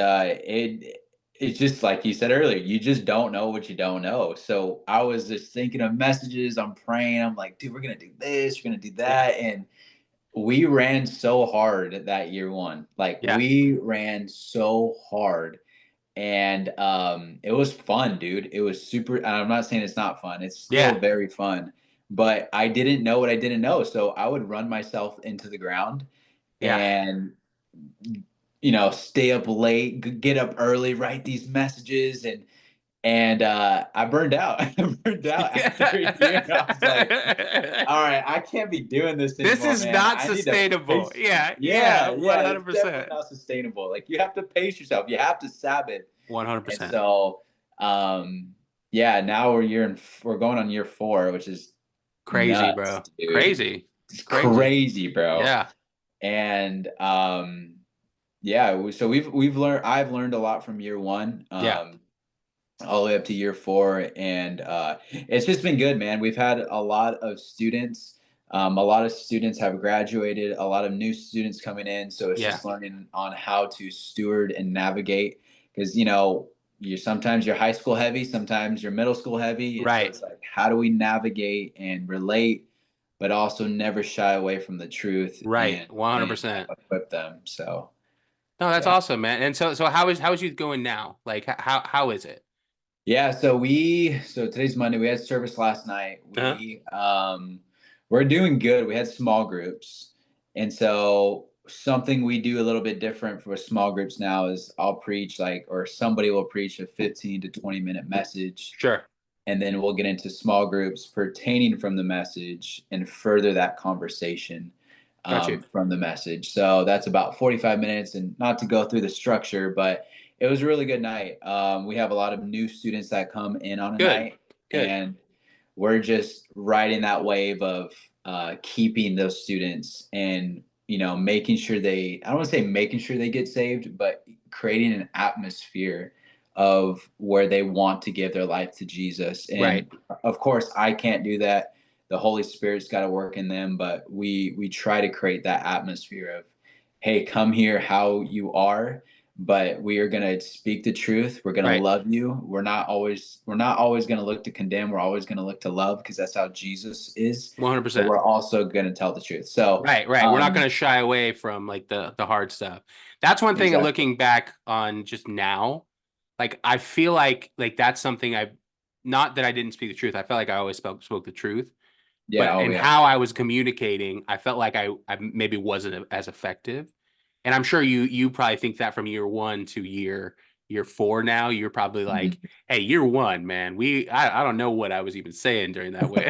[SPEAKER 2] it's just like you said earlier, you just don't know what you don't know. So I was just thinking of messages, I'm praying, I'm like, dude, we're gonna do this, we're gonna do
[SPEAKER 1] Yeah,
[SPEAKER 2] that. And we ran so hard that year one. Like
[SPEAKER 1] yeah,
[SPEAKER 2] we ran so hard. And it was fun, dude. It was super. And I'm not saying it's not fun. It's still
[SPEAKER 1] yeah,
[SPEAKER 2] very fun. But I didn't know what I didn't know. So I would run myself into the ground
[SPEAKER 1] yeah.
[SPEAKER 2] and stay up late, get up early, write these messages, and I burned out. I burned out after a year. I was like, all right, I can't be doing this
[SPEAKER 1] This
[SPEAKER 2] anymore,
[SPEAKER 1] is
[SPEAKER 2] man.
[SPEAKER 1] not
[SPEAKER 2] I need to
[SPEAKER 1] sustainable.
[SPEAKER 2] pace.
[SPEAKER 1] Yeah, yeah,
[SPEAKER 2] Yeah, yeah, it's definitely
[SPEAKER 1] 100%.
[SPEAKER 2] not sustainable. Like you have to pace yourself. You have to Sabbath. And
[SPEAKER 1] 100%.
[SPEAKER 2] so, yeah, now we're going on year four, which is
[SPEAKER 1] Crazy,
[SPEAKER 2] nuts,
[SPEAKER 1] bro.
[SPEAKER 2] dude.
[SPEAKER 1] Crazy.
[SPEAKER 2] It's
[SPEAKER 1] Crazy.
[SPEAKER 2] crazy, bro.
[SPEAKER 1] Yeah.
[SPEAKER 2] And yeah, so we've learned. I've learned a lot from year one.
[SPEAKER 1] Yeah.
[SPEAKER 2] All the way up to year four. And it's just been good, man. We've had a lot of students. A lot of students have graduated, a lot of new students coming in. So it's
[SPEAKER 1] Yeah.
[SPEAKER 2] just learning on how to steward and navigate because, you sometimes you're high school heavy, sometimes you're middle school heavy. And so
[SPEAKER 1] Right.
[SPEAKER 2] it's like, how do we navigate and relate, but also never shy away from the truth
[SPEAKER 1] Right.
[SPEAKER 2] and
[SPEAKER 1] 100%.
[SPEAKER 2] equip them. So,
[SPEAKER 1] No, that's
[SPEAKER 2] yeah.
[SPEAKER 1] awesome, man. And so how is you going now? Like how is it?
[SPEAKER 2] Yeah, so today's Monday. We had service last night.
[SPEAKER 1] Uh-huh.
[SPEAKER 2] We're doing good. We had small groups. And so something we do a little bit different for small groups now is I'll preach or somebody will preach a 15 to 20-minute message,
[SPEAKER 1] Sure.
[SPEAKER 2] and then we'll get into small groups pertaining from the message and further that conversation
[SPEAKER 1] Got you.
[SPEAKER 2] from the message. So that's about 45 minutes, and not to go through the structure, but it was a really good night. We have a lot of new students that come in on a
[SPEAKER 1] Good.
[SPEAKER 2] night,
[SPEAKER 1] Good.
[SPEAKER 2] and we're just riding that wave of keeping those students and making sure I don't want to say making sure they get saved, but creating an atmosphere of where they want to give their life to Jesus.
[SPEAKER 1] Right.
[SPEAKER 2] And of course, I can't do that. The Holy Spirit's got to work in them, but we try to create that atmosphere of, hey, come here how you are, but we are going to speak the truth. We're going to
[SPEAKER 1] Right.
[SPEAKER 2] love you. We're not always going to look to condemn. We're always going to look to love, because that's how Jesus is. But
[SPEAKER 1] 100%.
[SPEAKER 2] we're also going to tell the truth. So,
[SPEAKER 1] Right, right. We're not going to shy away from like the hard stuff. That's one thing
[SPEAKER 2] exactly.
[SPEAKER 1] looking back on just now. Like I feel like that's something I, not that I didn't speak the truth. I felt like I always spoke the truth,
[SPEAKER 2] Yeah.
[SPEAKER 1] but
[SPEAKER 2] Oh,
[SPEAKER 1] in
[SPEAKER 2] yeah.
[SPEAKER 1] how I was communicating, I felt like I maybe wasn't as effective. And I'm sure you probably think that from year one to year four now, you're probably like,
[SPEAKER 2] Mhm.
[SPEAKER 1] hey, year one, man, I don't know what I was even saying during that way.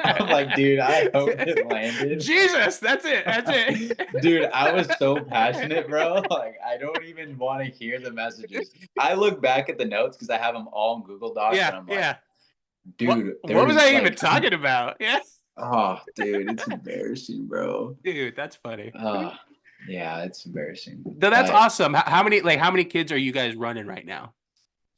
[SPEAKER 2] I'm like, dude, I hope it landed.
[SPEAKER 1] Jesus, that's it. That's it.
[SPEAKER 2] Dude, I was so passionate, bro. Like, I don't even want to hear the messages. I look back at the notes because I have them all in Google Docs,
[SPEAKER 1] Yeah,
[SPEAKER 2] and I'm like,
[SPEAKER 1] yeah.
[SPEAKER 2] dude,
[SPEAKER 1] What was
[SPEAKER 2] there's
[SPEAKER 1] I even
[SPEAKER 2] like,
[SPEAKER 1] talking about? Yeah.
[SPEAKER 2] oh, dude, it's embarrassing, bro.
[SPEAKER 1] Dude, that's funny.
[SPEAKER 2] Oh, yeah, it's embarrassing.
[SPEAKER 1] No, that's
[SPEAKER 2] But
[SPEAKER 1] awesome. How many kids are you guys running right now?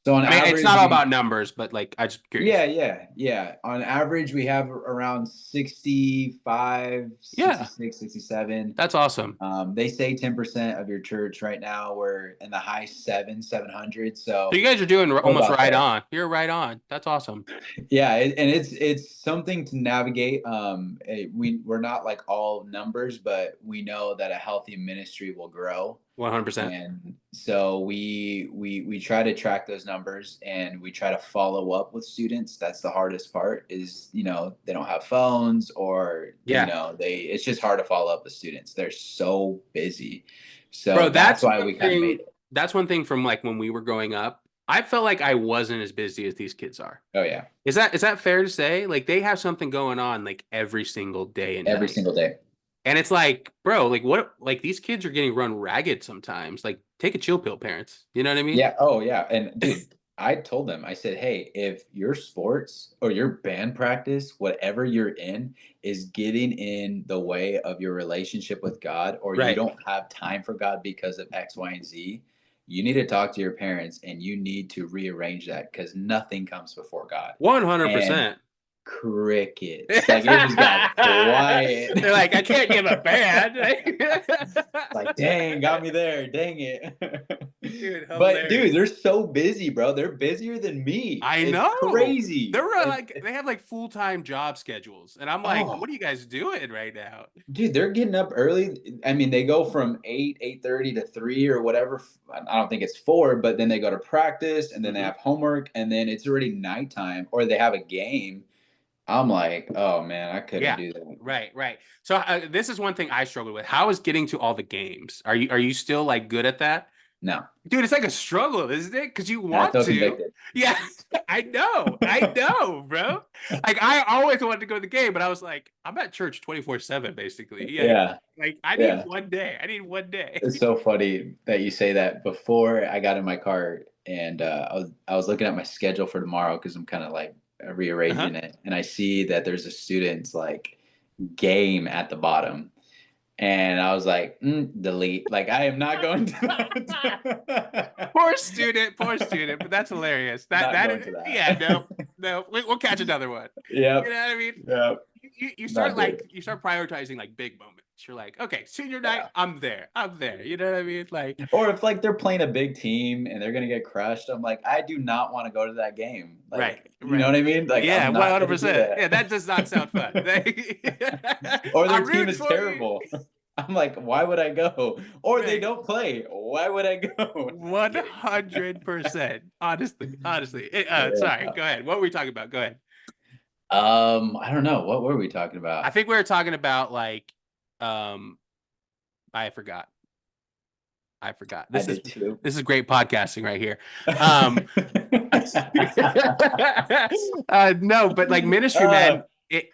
[SPEAKER 2] so on
[SPEAKER 1] I mean, it's
[SPEAKER 2] average,
[SPEAKER 1] not all
[SPEAKER 2] we
[SPEAKER 1] about numbers, but like I just curious.
[SPEAKER 2] yeah. On average, we have around 65,
[SPEAKER 1] Yeah,
[SPEAKER 2] 66, 67.
[SPEAKER 1] that's awesome.
[SPEAKER 2] They say 10% of your church right now. We're in the high 700.
[SPEAKER 1] So
[SPEAKER 2] So
[SPEAKER 1] you guys are doing
[SPEAKER 2] we're
[SPEAKER 1] almost
[SPEAKER 2] about
[SPEAKER 1] right
[SPEAKER 2] there.
[SPEAKER 1] on. You're right on. That's awesome.
[SPEAKER 2] Yeah, and it's something to navigate. We're not like all numbers, but we know that a healthy ministry will grow.
[SPEAKER 1] 100%.
[SPEAKER 2] And so we try to track those numbers, and we try to follow up with students. That's the hardest part, is they don't have phones, or
[SPEAKER 1] Yeah.
[SPEAKER 2] it's just hard to follow up with students. They're so busy. So
[SPEAKER 1] Bro,
[SPEAKER 2] that's why we kind of made it.
[SPEAKER 1] that's one thing from like when we were growing up. I felt like I wasn't as busy as these kids are.
[SPEAKER 2] Oh yeah,
[SPEAKER 1] Is that fair to say? Like they have something going on like every single day and
[SPEAKER 2] every
[SPEAKER 1] night.
[SPEAKER 2] single day.
[SPEAKER 1] And it's like, bro, like what, like these kids are getting run ragged sometimes. Like take a chill pill, parents. You know what I mean?
[SPEAKER 2] Yeah. Oh, yeah. And dude, I told them, I said, hey, if your sports or your band practice, whatever you're in, is getting in the way of your relationship with God, or you
[SPEAKER 1] Right.
[SPEAKER 2] don't have time for God because of X, Y, and Z, you need to talk to your parents, and you need to rearrange that, because nothing comes before God. And
[SPEAKER 1] 100%.
[SPEAKER 2] crickets. Like, it just got quiet.
[SPEAKER 1] They're like, I can't give a band.
[SPEAKER 2] Like, dang, got me there. Dang it.
[SPEAKER 1] Dude,
[SPEAKER 2] But dude,
[SPEAKER 1] hilarious.
[SPEAKER 2] they're so busy, bro. They're busier than me.
[SPEAKER 1] I
[SPEAKER 2] It's
[SPEAKER 1] know.
[SPEAKER 2] crazy.
[SPEAKER 1] They're like they have like full-time job schedules. And I'm like,
[SPEAKER 2] Oh,
[SPEAKER 1] what are you guys doing right now?
[SPEAKER 2] dude, they're getting up early. I mean, they go from 8:30 to 3 or whatever. I don't think it's 4, but then they go to practice, and then they
[SPEAKER 1] Mhm.
[SPEAKER 2] have homework, and then it's already nighttime, or they have a game. I'm like, oh man, I couldn't
[SPEAKER 1] Yeah.
[SPEAKER 2] do that.
[SPEAKER 1] Right, right. So this is one thing I struggle with. How is getting to all the games? Are you still like good at that?
[SPEAKER 2] No,
[SPEAKER 1] Dude, it's like a struggle, isn't it? Because you
[SPEAKER 2] I
[SPEAKER 1] want
[SPEAKER 2] feel
[SPEAKER 1] to.
[SPEAKER 2] convicted.
[SPEAKER 1] Yeah, I know, bro. Like I always wanted to go to the game, but I was like, I'm at church 24/7, basically. Yeah,
[SPEAKER 2] Yeah,
[SPEAKER 1] like I need
[SPEAKER 2] yeah.
[SPEAKER 1] one day. I need one day.
[SPEAKER 2] It's so funny that you say that. Before I got in my car, and I was looking at my schedule for tomorrow, because I'm kind of like
[SPEAKER 1] Uh-huh.
[SPEAKER 2] rearranging it, and I see that there's a student's like game at the bottom, and I was like, delete. Like, I am not going to that.
[SPEAKER 1] Poor student, but that's hilarious. That
[SPEAKER 2] Not
[SPEAKER 1] that
[SPEAKER 2] going
[SPEAKER 1] is,
[SPEAKER 2] to
[SPEAKER 1] yeah, no,
[SPEAKER 2] that.
[SPEAKER 1] no, we'll catch another one. You
[SPEAKER 2] Yep.
[SPEAKER 1] know what I mean?
[SPEAKER 2] Yep.
[SPEAKER 1] You start
[SPEAKER 2] Not doing
[SPEAKER 1] like
[SPEAKER 2] it.
[SPEAKER 1] you start prioritizing like big moments. You're like, okay, senior night,
[SPEAKER 2] Yeah.
[SPEAKER 1] I'm there. I'm there. You know what I mean? Like,
[SPEAKER 2] Or if like they're playing a big team and they're gonna get crushed, I'm like, I do not want to go to that game.
[SPEAKER 1] right,
[SPEAKER 2] Like, you know
[SPEAKER 1] right.
[SPEAKER 2] what I mean? Like,
[SPEAKER 1] Yeah,
[SPEAKER 2] I'm not gonna do
[SPEAKER 1] 100%.
[SPEAKER 2] that.
[SPEAKER 1] Yeah, that does not sound fun.
[SPEAKER 2] Or
[SPEAKER 1] I'm
[SPEAKER 2] their team
[SPEAKER 1] rooting
[SPEAKER 2] is
[SPEAKER 1] for you.
[SPEAKER 2] terrible. I'm like, why would I go? Or they
[SPEAKER 1] Right.
[SPEAKER 2] don't play. Why would I go? Just kidding.
[SPEAKER 1] 100%. Honestly, honestly. Sorry,
[SPEAKER 2] Yeah.
[SPEAKER 1] go ahead. What were we talking about? Go ahead.
[SPEAKER 2] I don't know. What were we talking
[SPEAKER 1] I
[SPEAKER 2] about?
[SPEAKER 1] think we were talking about like um I forgot. I forgot.
[SPEAKER 2] I
[SPEAKER 1] This is
[SPEAKER 2] did too.
[SPEAKER 1] this is great podcasting right here. Um no, but like ministry,
[SPEAKER 2] uh,
[SPEAKER 1] man,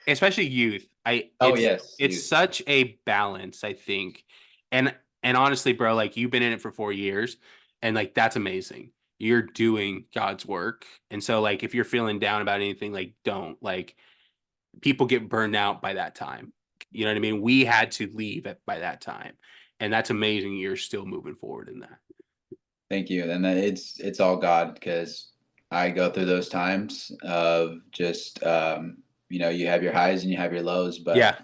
[SPEAKER 1] especially youth, I
[SPEAKER 2] oh
[SPEAKER 1] it's
[SPEAKER 2] yes,
[SPEAKER 1] it's
[SPEAKER 2] youth.
[SPEAKER 1] such a balance, I think. And and honestly, bro, like you've been in it for 4 years, and like that's amazing. You're doing God's work. And so like if you're feeling down about anything, like don't like people get burned out by that time. You know what I mean? We had to leave by that time. And that's amazing. You're still moving forward in that.
[SPEAKER 2] Thank you. And it's all God, because I go through those times of just you have your highs and you have your lows, but
[SPEAKER 1] Yeah.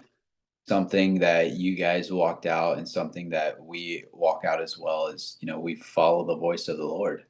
[SPEAKER 2] something that you guys walked out and something that we walk out as well is, we follow the voice of the Lord,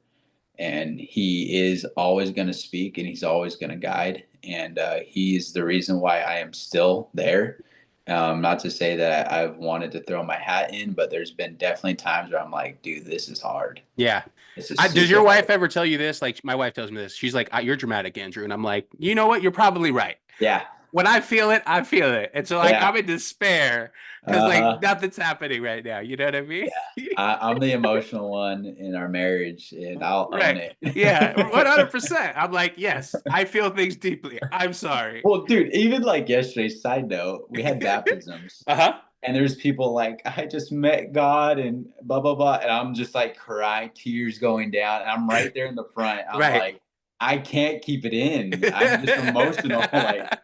[SPEAKER 2] and he is always going to speak and he's always going to guide. And he's the reason why I am still there. Not to say that I've wanted to throw my hat in, but there's been definitely times where I'm like, dude, this is hard.
[SPEAKER 1] Yeah.
[SPEAKER 2] This is
[SPEAKER 1] Does
[SPEAKER 2] super
[SPEAKER 1] your wife
[SPEAKER 2] hard.
[SPEAKER 1] ever tell you this? Like my wife tells me this. She's like, "You're dramatic, Andrew," and I'm like, "You know what? You're probably right.
[SPEAKER 2] Yeah.
[SPEAKER 1] When I feel it, I feel it." And so like
[SPEAKER 2] Yeah.
[SPEAKER 1] I'm in despair because like
[SPEAKER 2] Uh-huh.
[SPEAKER 1] nothing's happening right now. You know what I mean?
[SPEAKER 2] Yeah. I'm the emotional one in our marriage, and I'll own
[SPEAKER 1] Right.
[SPEAKER 2] it.
[SPEAKER 1] Yeah. 100%. I'm like, yes, I feel things deeply. I'm sorry.
[SPEAKER 2] Well, dude, even like yesterday, side note, we had baptisms.
[SPEAKER 1] Uh-huh.
[SPEAKER 2] And there's people like, I just met God and blah, blah, blah. And I'm just like crying, tears going down. And I'm right there in the front. I'm
[SPEAKER 1] Right.
[SPEAKER 2] like, I can't keep it in. I'm just emotional. Like,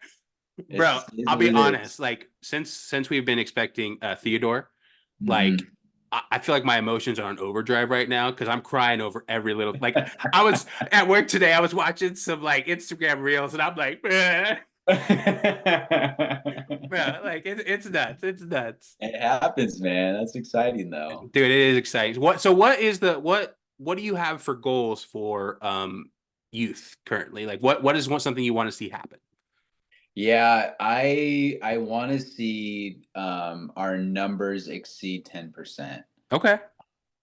[SPEAKER 1] Bro,
[SPEAKER 2] it's
[SPEAKER 1] I'll
[SPEAKER 2] what
[SPEAKER 1] be
[SPEAKER 2] it is.
[SPEAKER 1] honest. Like since we've been expecting Theodore, like
[SPEAKER 2] Hmm.
[SPEAKER 1] I feel like my emotions are on overdrive right now because I'm crying over every little like I was at work today. I was watching some like Instagram reels and I'm like, bro, like it's nuts. It's nuts.
[SPEAKER 2] It happens, man. That's exciting, though.
[SPEAKER 1] Dude, it is exciting. What is the what do you have for goals for youth currently? Like what is something you want to see happen?
[SPEAKER 2] Yeah, I want to see our numbers exceed 10%
[SPEAKER 1] Okay.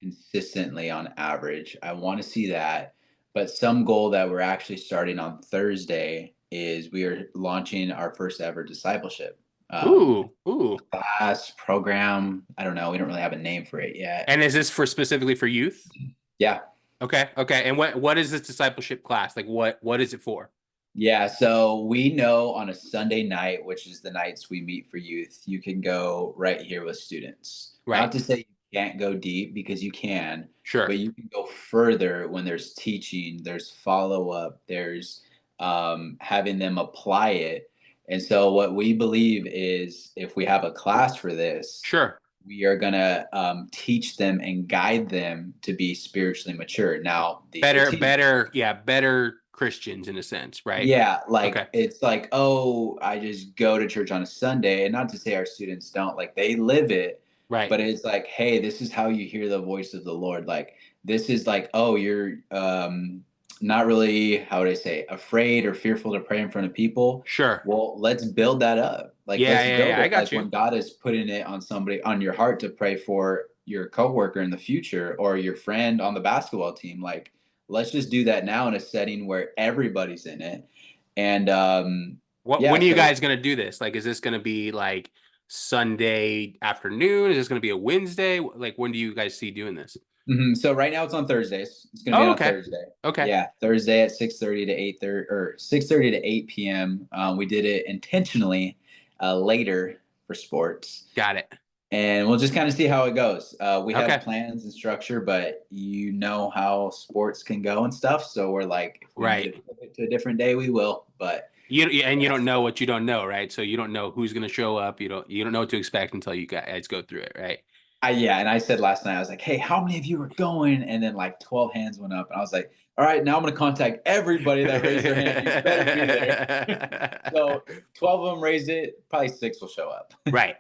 [SPEAKER 2] consistently on average. I want to see that. But some goal that we're actually starting on Thursday is we are launching our first ever discipleship
[SPEAKER 1] Ooh.
[SPEAKER 2] class program. I don't know. We don't really have a name for it yet.
[SPEAKER 1] And is this for specifically for youth?
[SPEAKER 2] Yeah.
[SPEAKER 1] Okay. And what is this discipleship class? Like what is it for?
[SPEAKER 2] Yeah. So we know on a Sunday night, which is the nights we meet for youth, you can go right here with students.
[SPEAKER 1] Right.
[SPEAKER 2] Not to say you can't go deep, because you can,
[SPEAKER 1] Sure.
[SPEAKER 2] but you can go further when there's teaching, there's follow up, there's having them apply it. And so, what we believe is, if we have a class for this,
[SPEAKER 1] Sure.
[SPEAKER 2] we are going to teach them and guide them to be spiritually mature. Now, the team.
[SPEAKER 1] Better Christians in a sense, right?
[SPEAKER 2] Yeah,
[SPEAKER 1] Okay.
[SPEAKER 2] like it's like, oh, I just go to church on a Sunday, and not to say our students don't, like they live it,
[SPEAKER 1] Right.
[SPEAKER 2] but it's like, hey, this is how you hear the voice of the Lord. Like this is like, oh, you're not really, how would I say, afraid or fearful to pray in front of people.
[SPEAKER 1] Sure.
[SPEAKER 2] Well, let's build that up. Like let's
[SPEAKER 1] Yeah.
[SPEAKER 2] build
[SPEAKER 1] I
[SPEAKER 2] it.
[SPEAKER 1] got
[SPEAKER 2] Like
[SPEAKER 1] you.
[SPEAKER 2] when God is putting it on somebody on your heart to pray for your coworker in the future, or your friend on the basketball team, like let's just do that now in a setting where everybody's in it. And
[SPEAKER 1] When
[SPEAKER 2] yeah,
[SPEAKER 1] are you
[SPEAKER 2] so
[SPEAKER 1] guys gonna do this? Like, is this gonna be like Sunday afternoon? Is this gonna be a Wednesday? Like, when do you guys see doing this?
[SPEAKER 2] so right now it's on Thursdays. It's going to be
[SPEAKER 1] Oh,
[SPEAKER 2] on
[SPEAKER 1] okay.
[SPEAKER 2] Thursday.
[SPEAKER 1] Okay.
[SPEAKER 2] Yeah, Thursday at 6:30 to 8:30, or 6:30 to 8 p.m. We did it intentionally later for sports,
[SPEAKER 1] Got it.
[SPEAKER 2] and we'll just kind of see how it goes. We have
[SPEAKER 1] Okay.
[SPEAKER 2] plans and structure, but you know how sports can go and stuff. So we're like, if we need to
[SPEAKER 1] Right.
[SPEAKER 2] pivot to a different day, we will. But
[SPEAKER 1] You don't
[SPEAKER 2] yes.
[SPEAKER 1] know what you don't know, right? So you don't know who's gonna show up. You don't know what to expect until you guys go through it, right?
[SPEAKER 2] Yeah, and I said last night, I was like, "Hey, how many of you are going?" And then like 12 hands went up, and I was like, "All right, now I'm going to contact everybody that raised their hand. You better be there." So 12 of them raised it. Probably six will show up.
[SPEAKER 1] Right.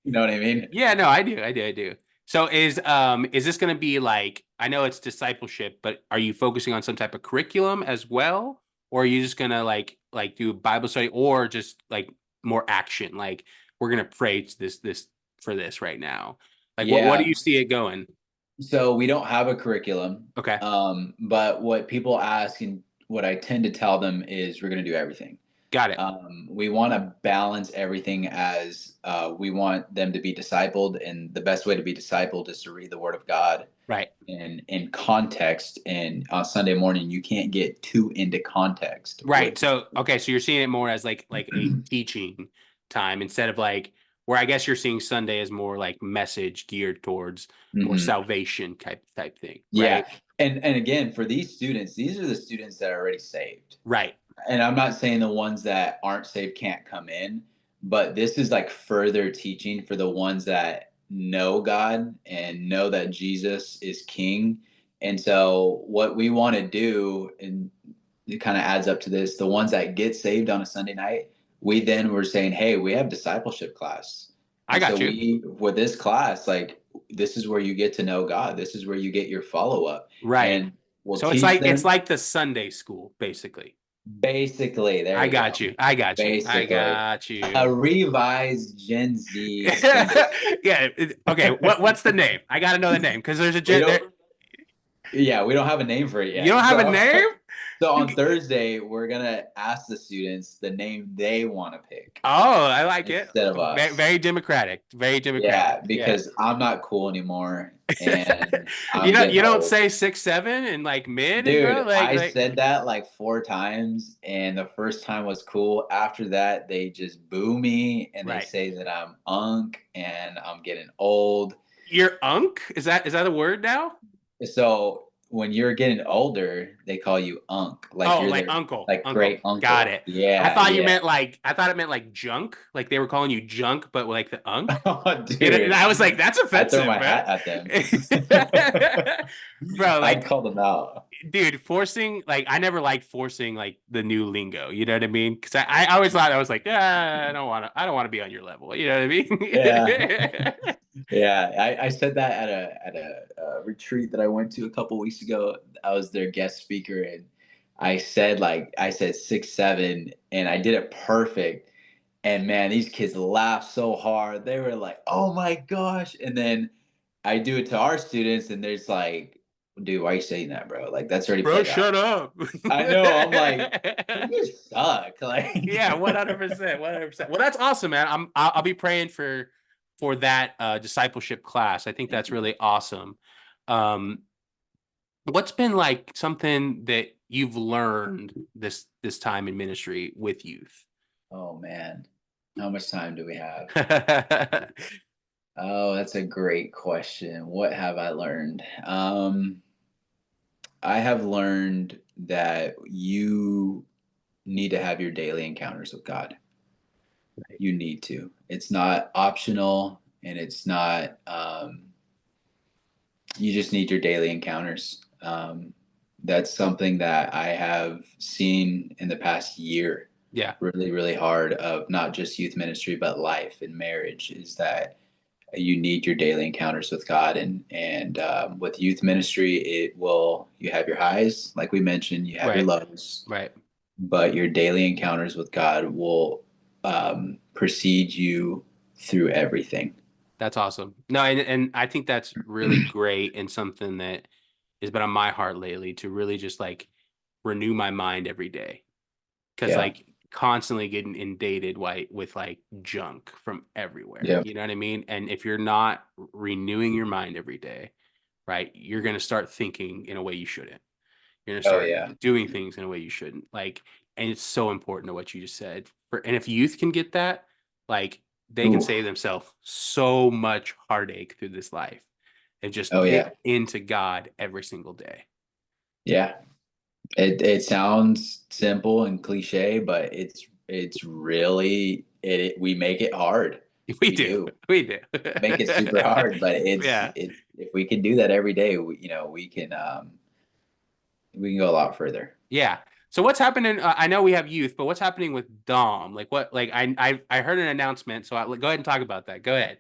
[SPEAKER 2] You know what I mean?
[SPEAKER 1] Yeah, no, I do. So is this going to be like I know it's discipleship, but are you focusing on some type of curriculum as well, or are you just gonna like do Bible study or just like more action? Like we're gonna pray to this for this right now. Like what do
[SPEAKER 2] Yeah.
[SPEAKER 1] you see it going?
[SPEAKER 2] So we don't have a curriculum,
[SPEAKER 1] Okay,
[SPEAKER 2] but what people ask and what I tend to tell them is we're going to do everything.
[SPEAKER 1] got it.
[SPEAKER 2] We want to balance everything, as we want them to be discipled, and the best way to be discipled is to read the Word of God
[SPEAKER 1] Right,
[SPEAKER 2] in context. And on Sunday morning, you can't get too into context with.
[SPEAKER 1] right. So okay, so you're seeing it more as like a teaching time instead of like where I guess you're seeing Sunday as more like message geared towards more
[SPEAKER 2] Mhm.
[SPEAKER 1] salvation type thing,
[SPEAKER 2] Yeah,
[SPEAKER 1] right?
[SPEAKER 2] and again, for these students, these are the students that are already saved.
[SPEAKER 1] Right.
[SPEAKER 2] And I'm not saying the ones that aren't saved can't come in, but this is like further teaching for the ones that know God and know that Jesus is King. And so, what we want to do, and it kind of adds up to this, the ones that get saved on a Sunday night, we then were saying, hey, we have discipleship class.
[SPEAKER 1] I
[SPEAKER 2] And so,
[SPEAKER 1] got you.
[SPEAKER 2] we, with this class, like, this is where you get to know God. This is where you get your follow up.
[SPEAKER 1] Right.
[SPEAKER 2] And we'll
[SPEAKER 1] So
[SPEAKER 2] teach
[SPEAKER 1] it's
[SPEAKER 2] them.
[SPEAKER 1] like the Sunday school, basically.
[SPEAKER 2] Basically, there
[SPEAKER 1] I
[SPEAKER 2] you go.
[SPEAKER 1] got you. I got you. I
[SPEAKER 2] Basically,
[SPEAKER 1] got you.
[SPEAKER 2] a revised Gen Z Sunday school.
[SPEAKER 1] Yeah. Okay. What's the name? I got to know the name because there's a
[SPEAKER 2] We
[SPEAKER 1] gen there.
[SPEAKER 2] don't. Yeah, we don't have a name for it
[SPEAKER 1] You don't
[SPEAKER 2] yet.
[SPEAKER 1] have a
[SPEAKER 2] So,
[SPEAKER 1] name?
[SPEAKER 2] so on Thursday, we're gonna ask the students the name they want to pick
[SPEAKER 1] Oh, I like it.
[SPEAKER 2] instead of
[SPEAKER 1] Very,
[SPEAKER 2] us.
[SPEAKER 1] very democratic. Very democratic.
[SPEAKER 2] Yeah,
[SPEAKER 1] Yeah.
[SPEAKER 2] because I'm not cool anymore, and I'm getting
[SPEAKER 1] You don't
[SPEAKER 2] old.
[SPEAKER 1] say 6'7" and like mid, bro.
[SPEAKER 2] Dude, I said that like 4 times, and the first time was cool. After that, they just boo me and they
[SPEAKER 1] right.
[SPEAKER 2] say that I'm unk and I'm getting old.
[SPEAKER 1] You're unk? Is that a word now?
[SPEAKER 2] So when you're getting older, they call you unk, like
[SPEAKER 1] Oh,
[SPEAKER 2] you're
[SPEAKER 1] like
[SPEAKER 2] their
[SPEAKER 1] uncle,
[SPEAKER 2] like
[SPEAKER 1] uncle.
[SPEAKER 2] great
[SPEAKER 1] Got
[SPEAKER 2] uncle.
[SPEAKER 1] it.
[SPEAKER 2] Yeah, yeah.
[SPEAKER 1] I thought it meant like junk, like they were calling you junk, but like the unk.
[SPEAKER 2] Oh,
[SPEAKER 1] And
[SPEAKER 2] dude,
[SPEAKER 1] I was like, that's
[SPEAKER 2] I throw
[SPEAKER 1] offensive,
[SPEAKER 2] my
[SPEAKER 1] bro.
[SPEAKER 2] hat at them.
[SPEAKER 1] Bro,
[SPEAKER 2] I'd
[SPEAKER 1] like,
[SPEAKER 2] call them out.
[SPEAKER 1] dude, forcing like I never liked forcing like the new lingo. You know what I mean? Because I always thought I was like, yeah, I don't want to be on your level. You know what I
[SPEAKER 2] Yeah,
[SPEAKER 1] mean?
[SPEAKER 2] yeah. I said that at a retreat that I went to a couple weeks ago. I was their guest speaker, and I said 6'7", and I did it perfect. And man, these kids laughed so hard. They were like, "Oh my gosh!" And then I do it to our students, and there's like, "Dude, why are you saying that, bro? Like that's already
[SPEAKER 1] Bro,
[SPEAKER 2] played out."
[SPEAKER 1] shut up.
[SPEAKER 2] I know. I'm like, you suck. Like,
[SPEAKER 1] Yeah, 100%, 100%. Well, that's awesome, man. I'll be praying for that discipleship class. I think
[SPEAKER 2] thank
[SPEAKER 1] that's
[SPEAKER 2] you.
[SPEAKER 1] really awesome. Um, what's been like something that you've learned this time in ministry with youth?
[SPEAKER 2] Oh man, how much time do we have? Oh, that's a great question. What have I learned? I have learned that you need to have your daily encounters with God. You need to. It's not optional, and it's not. You just need your daily encounters. That's something that I have seen in the past year,
[SPEAKER 1] Yeah,
[SPEAKER 2] really, really hard of not just youth ministry but life and marriage. Is that you need your daily encounters with God, and with youth ministry, it will you have your highs, like we mentioned, you have your
[SPEAKER 1] right,
[SPEAKER 2] lows,
[SPEAKER 1] right.
[SPEAKER 2] but your daily encounters with God will precede you through everything.
[SPEAKER 1] That's awesome. No, and I think that's really great and something that has been on my heart lately to really just like renew my mind every day. Because
[SPEAKER 2] Yeah,
[SPEAKER 1] like constantly getting inundated with like junk from everywhere.
[SPEAKER 2] yeah,
[SPEAKER 1] You know what I mean? And if you're not renewing your mind every day, right, you're gonna start thinking in a way you shouldn't. You're gonna
[SPEAKER 2] oh
[SPEAKER 1] start
[SPEAKER 2] yeah.
[SPEAKER 1] doing things in a way you shouldn't. Like, and it's so important to what you just said. And if youth can get that, like they can
[SPEAKER 2] Ooh,
[SPEAKER 1] save themselves so much heartache through this life and just
[SPEAKER 2] oh
[SPEAKER 1] get
[SPEAKER 2] yeah,
[SPEAKER 1] into God every single day.
[SPEAKER 2] yeah. It sounds simple and cliche, but it's really we make it hard.
[SPEAKER 1] We
[SPEAKER 2] We
[SPEAKER 1] do.
[SPEAKER 2] do
[SPEAKER 1] We do.
[SPEAKER 2] make it super hard, but
[SPEAKER 1] Yeah.
[SPEAKER 2] if we can do that every day, we can go a lot further.
[SPEAKER 1] Yeah. So what's happening? I know we have youth, but what's happening with Dom? Like what? Like I heard an announcement. So go ahead and talk about that. Go ahead.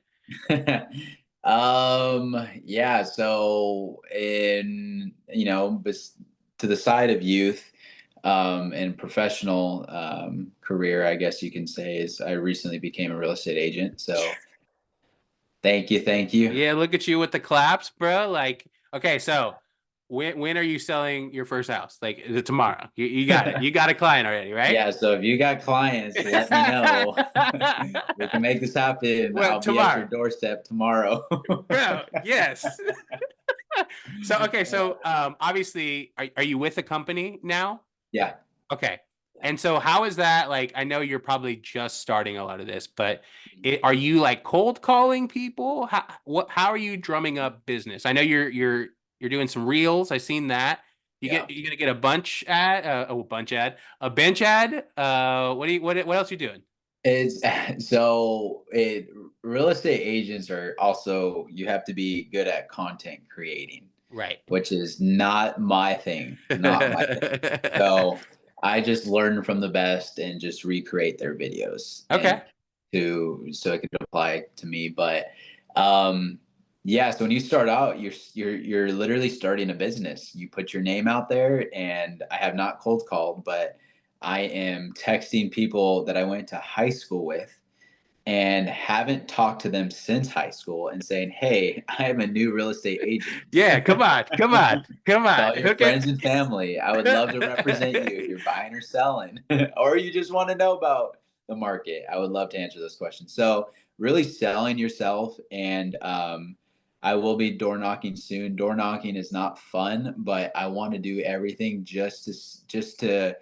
[SPEAKER 2] Yeah, so in to the side of youth and professional career, I guess you can say, is I recently became a real estate agent. So thank you, thank you.
[SPEAKER 1] Yeah, look at you with the claps, bro. Like, okay, so when are you selling your first house? Like is it tomorrow? You got it. You got a client already, right?
[SPEAKER 2] Yeah, so if you got clients, let me know. We can make this happen.
[SPEAKER 1] Well,
[SPEAKER 2] I'll be at your
[SPEAKER 1] tomorrow,
[SPEAKER 2] doorstep tomorrow.
[SPEAKER 1] bro. Yes. So okay, so obviously, are you with a company now?
[SPEAKER 2] Yeah.
[SPEAKER 1] Okay. And so how is that like I know you're probably just starting a lot of this, but are you like cold calling people? How are you drumming up business? I know you're doing some reels. I seen that.
[SPEAKER 2] Yeah.
[SPEAKER 1] You're gonna get a bunch ad, a bunch ad, a bench ad. What else you doing?
[SPEAKER 2] It's so it real estate agents are also you have to be good at content creating,
[SPEAKER 1] Right.
[SPEAKER 2] which is not my thing, not my thing. So I just learn from the best and just recreate their videos and
[SPEAKER 1] Okay.
[SPEAKER 2] to so it could apply to me. But um yeah, so when you start out, you're literally starting a business. You put your name out there, and I have not cold called, but I am texting people that I went to high school with and haven't talked to them since high school and saying, "Hey, I am a new real estate agent."
[SPEAKER 1] Yeah, come on, come on, come on.
[SPEAKER 2] Tell your
[SPEAKER 1] Hook it.
[SPEAKER 2] friends and family. I would love to represent you if you're buying or selling, or you just want to know about the market. I would love to answer those questions. So, really selling yourself, and I will be door knocking soon. Door knocking is not fun, but I want to do everything just to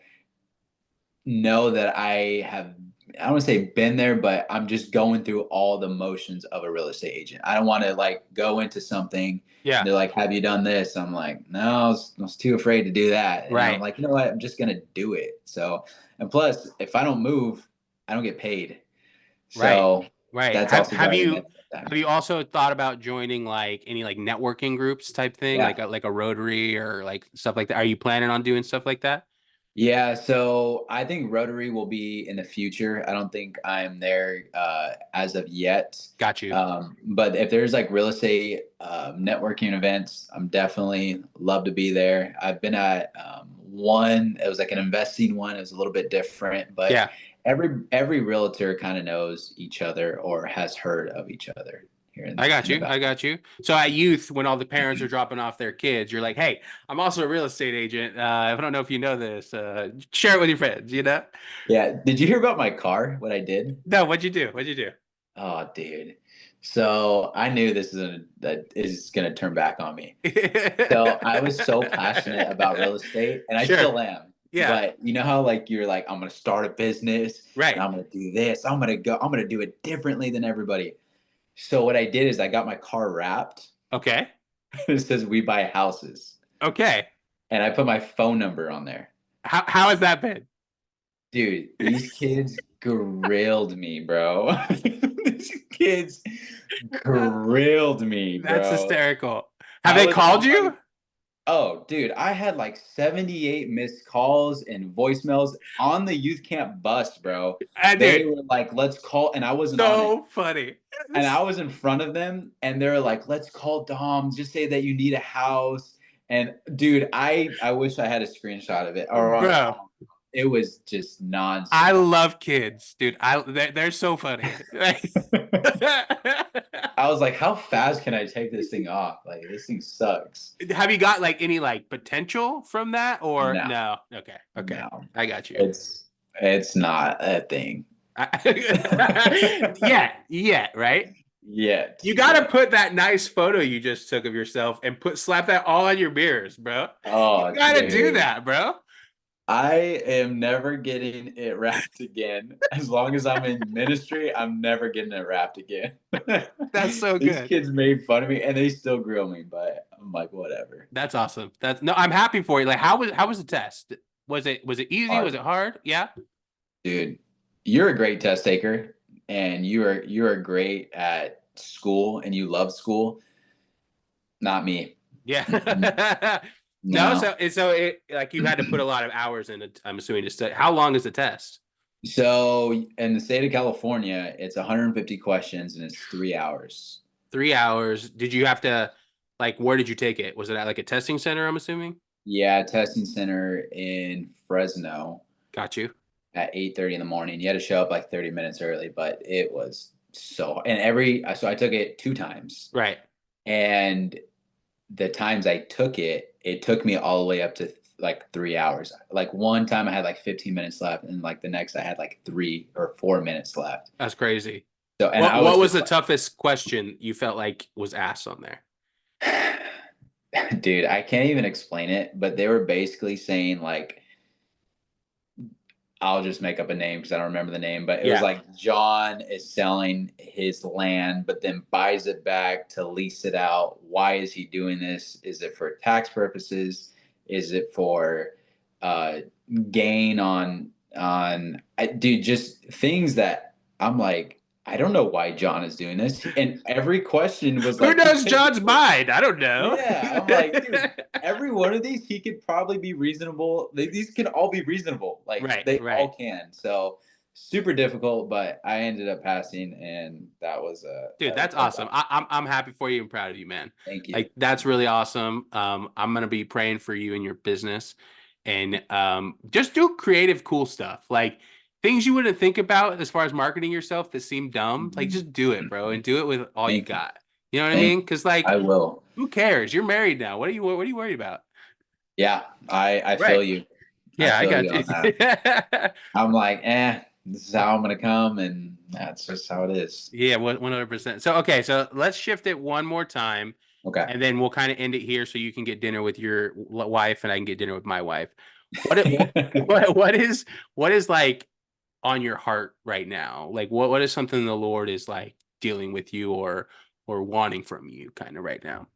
[SPEAKER 2] know that I don't want to say been there, but I'm just going through all the motions of a real estate agent. I don't want to like go into something and
[SPEAKER 1] Yeah,
[SPEAKER 2] they're like, "Have you done this?" I'm like, "No, I was too afraid to do that." And I'm
[SPEAKER 1] right,
[SPEAKER 2] like, "You know what? I'm just gonna do it." So, and plus, if I don't move, I don't get paid.
[SPEAKER 1] right,
[SPEAKER 2] So
[SPEAKER 1] right.
[SPEAKER 2] that's
[SPEAKER 1] Have
[SPEAKER 2] also
[SPEAKER 1] have
[SPEAKER 2] driving me
[SPEAKER 1] you
[SPEAKER 2] at the same time.
[SPEAKER 1] have you also thought about joining like any like networking groups type thing,
[SPEAKER 2] Yeah.
[SPEAKER 1] like a Rotary or like stuff like that? Are you planning on doing stuff like that?
[SPEAKER 2] Yeah, so I think Rotary will be in the future. I don't think I'm there as of yet.
[SPEAKER 1] Got you.
[SPEAKER 2] But if there's like real estate networking events, I'm definitely love to be there. I've been at one. It was like an investing one. It was a little bit different, but
[SPEAKER 1] Yeah.
[SPEAKER 2] every realtor kind of knows each other or has heard of each other here
[SPEAKER 1] I got
[SPEAKER 2] in the
[SPEAKER 1] you. I
[SPEAKER 2] valley.
[SPEAKER 1] got you. So at youth, when all the parents are dropping off their kids, you're like, "Hey, I'm also a real estate agent. I don't know if you know this. Share it with your friends. You know?"
[SPEAKER 2] Yeah. Did you hear about my car? What I did?
[SPEAKER 1] No, what'd you do? What'd you
[SPEAKER 2] Oh, dude. So I knew that is gonna turn back on me.
[SPEAKER 1] do?
[SPEAKER 2] So I was so passionate about real estate, and I
[SPEAKER 1] Sure.
[SPEAKER 2] still am.
[SPEAKER 1] Yeah.
[SPEAKER 2] But you know how like you're like, I'm gonna start a business and
[SPEAKER 1] Right.
[SPEAKER 2] I'm gonna do this. I'm gonna do it differently than everybody. So what I did is I got my car wrapped.
[SPEAKER 1] Okay.
[SPEAKER 2] It says we buy houses.
[SPEAKER 1] Okay.
[SPEAKER 2] And I put my phone number on there.
[SPEAKER 1] How has that been?
[SPEAKER 2] Dude, these kids grilled me, bro. These kids grilled me,
[SPEAKER 1] That's
[SPEAKER 2] bro.
[SPEAKER 1] hysterical. Have
[SPEAKER 2] I
[SPEAKER 1] they
[SPEAKER 2] was
[SPEAKER 1] called
[SPEAKER 2] on my
[SPEAKER 1] you?
[SPEAKER 2] Oh, dude, I had like 78 missed calls and voicemails on the youth camp bus, bro. They
[SPEAKER 1] Dude,
[SPEAKER 2] were like, "Let's call," and I wasn't on it.
[SPEAKER 1] so funny.
[SPEAKER 2] And I was in front of them, and they were like, "Let's call Dom. Just say that you need a house." And dude, I wish I had a screenshot of it, or
[SPEAKER 1] Bro,
[SPEAKER 2] it was just
[SPEAKER 1] I
[SPEAKER 2] nonstop.
[SPEAKER 1] love kids, dude. They're so funny.
[SPEAKER 2] I was like, "How fast can I take this thing off? Like, this thing sucks."
[SPEAKER 1] Have you got like any like potential from that or
[SPEAKER 2] No,
[SPEAKER 1] no? Okay, okay.
[SPEAKER 2] no,
[SPEAKER 1] I got you.
[SPEAKER 2] it's it's not a thing.
[SPEAKER 1] Yeah, yeah, right?
[SPEAKER 2] Yet,
[SPEAKER 1] You got to
[SPEAKER 2] yeah.
[SPEAKER 1] put that nice photo you just took of yourself and put slap that all on your mirrors, bro. You
[SPEAKER 2] Oh,
[SPEAKER 1] got to do
[SPEAKER 2] dude.
[SPEAKER 1] that, bro.
[SPEAKER 2] I am never getting it wrapped again. As long as I'm in ministry, I'm never getting it wrapped again.
[SPEAKER 1] That's so
[SPEAKER 2] These
[SPEAKER 1] good.
[SPEAKER 2] kids made fun of me and they still grill me, but I'm like, whatever.
[SPEAKER 1] That's awesome. That's no, I'm happy for you. Like, how was the test? Was it easy? Was
[SPEAKER 2] Hard.
[SPEAKER 1] it hard? Yeah.
[SPEAKER 2] Dude, you're a great test taker and you are great at school and you love school. Not me. Mm-mm.
[SPEAKER 1] Yeah. No,
[SPEAKER 2] No.
[SPEAKER 1] so it like you had to put a lot of hours in it, I'm assuming to study. How long is the test?
[SPEAKER 2] So in the state of California, it's 150 questions and it's 3 hours.
[SPEAKER 1] 3 hours. Did you have to like where did you take it? Was it at like a testing center, I'm assuming?
[SPEAKER 2] Yeah, testing center in Fresno
[SPEAKER 1] Got you.
[SPEAKER 2] at 8:30 in the morning. You had to show up like 30 minutes early, but it was and every so I took it two times.
[SPEAKER 1] Right.
[SPEAKER 2] And the times I took it, it took me all the way up to like 3 hours. Like one time I had like 15 minutes left, and like the next I had like 3 or 4 minutes left.
[SPEAKER 1] That's crazy.
[SPEAKER 2] So and
[SPEAKER 1] What
[SPEAKER 2] I
[SPEAKER 1] what
[SPEAKER 2] was
[SPEAKER 1] was
[SPEAKER 2] just
[SPEAKER 1] the toughest question you felt like was asked on there?
[SPEAKER 2] like, dude, I can't even explain it, but they were basically saying like I'll just make up a name because I don't remember the name, but it was
[SPEAKER 1] Yeah.
[SPEAKER 2] like John is selling his land, but then buys it back to lease it out. Why is he doing this? Is it for tax purposes? Is it for uh, gain on dude? Just things that I'm like, I don't know why John is doing this. And every question was
[SPEAKER 1] Who
[SPEAKER 2] like, he
[SPEAKER 1] knows
[SPEAKER 2] could
[SPEAKER 1] John's mind? I don't know.
[SPEAKER 2] yeah, I'm like, dude, every one of these, he could probably be reasonable. These can all be reasonable. Like
[SPEAKER 1] Right,
[SPEAKER 2] they
[SPEAKER 1] right.
[SPEAKER 2] all can. So super difficult, but I ended up passing, and that was
[SPEAKER 1] Dude, that's
[SPEAKER 2] that's
[SPEAKER 1] awesome.
[SPEAKER 2] awesome.
[SPEAKER 1] I'm happy for you and proud of you, man.
[SPEAKER 2] Thank you.
[SPEAKER 1] Like that's really awesome. I'm gonna be praying for you and your business, and just do creative, cool stuff like things you wouldn't think about as far as marketing yourself that seem dumb. Like
[SPEAKER 2] Mhm.
[SPEAKER 1] just do it, bro,
[SPEAKER 2] Mhm.
[SPEAKER 1] and do it with all you
[SPEAKER 2] Thank you.
[SPEAKER 1] got. You know what I
[SPEAKER 2] Thank
[SPEAKER 1] mean?
[SPEAKER 2] you.
[SPEAKER 1] Because like,
[SPEAKER 2] I will.
[SPEAKER 1] who cares? You're married now. What are you worried about?
[SPEAKER 2] Yeah, I
[SPEAKER 1] Right.
[SPEAKER 2] feel you. I
[SPEAKER 1] Yeah, I
[SPEAKER 2] feel
[SPEAKER 1] got
[SPEAKER 2] you
[SPEAKER 1] you.
[SPEAKER 2] on that. I'm like, this is how I'm gonna come, and that's just how it is.
[SPEAKER 1] Yeah, 100%. So okay, so let's shift it one more time,
[SPEAKER 2] Okay.
[SPEAKER 1] and then we'll kind of end it here, so you can get dinner with your wife, and I can get dinner with my wife. What it, what is like on your heart right now? Like what is something the Lord is like dealing with you or wanting from you kind of right now?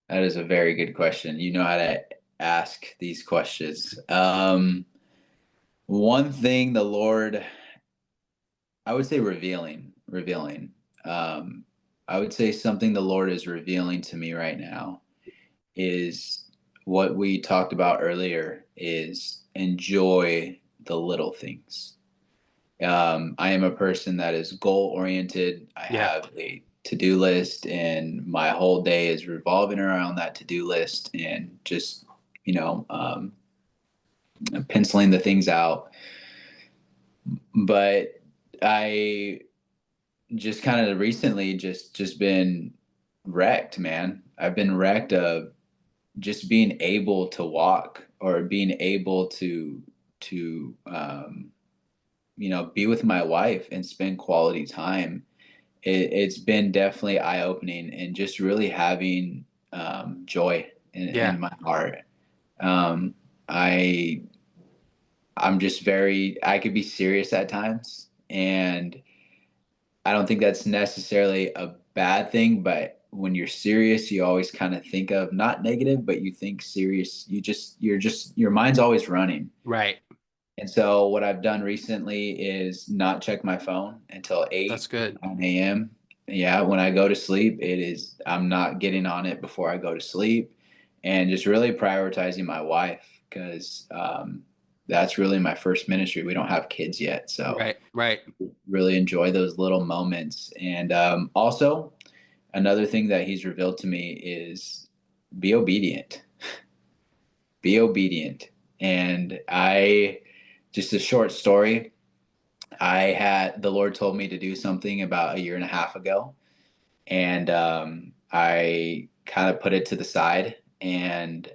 [SPEAKER 2] That is a very good question. You know how to ask these questions. One thing the Lord, I would say revealing. Um, I would say something the Lord is revealing to me right now is what we talked about earlier is enjoy the little things. I am a person that is goal oriented. I
[SPEAKER 1] Yeah.
[SPEAKER 2] have a to do list, and my whole day is revolving around that to do list and just, you know, penciling the things out. But I just kind of recently just been wrecked, man. I've been wrecked of just being able to walk or being able to be with my wife and spend quality time. It's been definitely eye opening and just really having joy
[SPEAKER 1] Yeah.
[SPEAKER 2] in my heart. Um, I I'm just very I could be serious at times, and I don't think that's necessarily a bad thing, but when you're serious, you always kind of think of not negative, but you think serious. You're just your mind's always running.
[SPEAKER 1] Right.
[SPEAKER 2] And so what I've done recently is not check my phone until
[SPEAKER 1] That's
[SPEAKER 2] 8,
[SPEAKER 1] good.
[SPEAKER 2] 9 a.m. Yeah, when I go to sleep, I'm not getting on it before I go to sleep, and just really prioritizing my wife because that's really my first ministry. We don't have kids yet, so
[SPEAKER 1] Right. Right.
[SPEAKER 2] really enjoy those little moments. And also, another thing that he's revealed to me is be obedient. Be obedient. And just a short story. I had the Lord told me to do something about a year and a half ago, and I kind of put it to the side and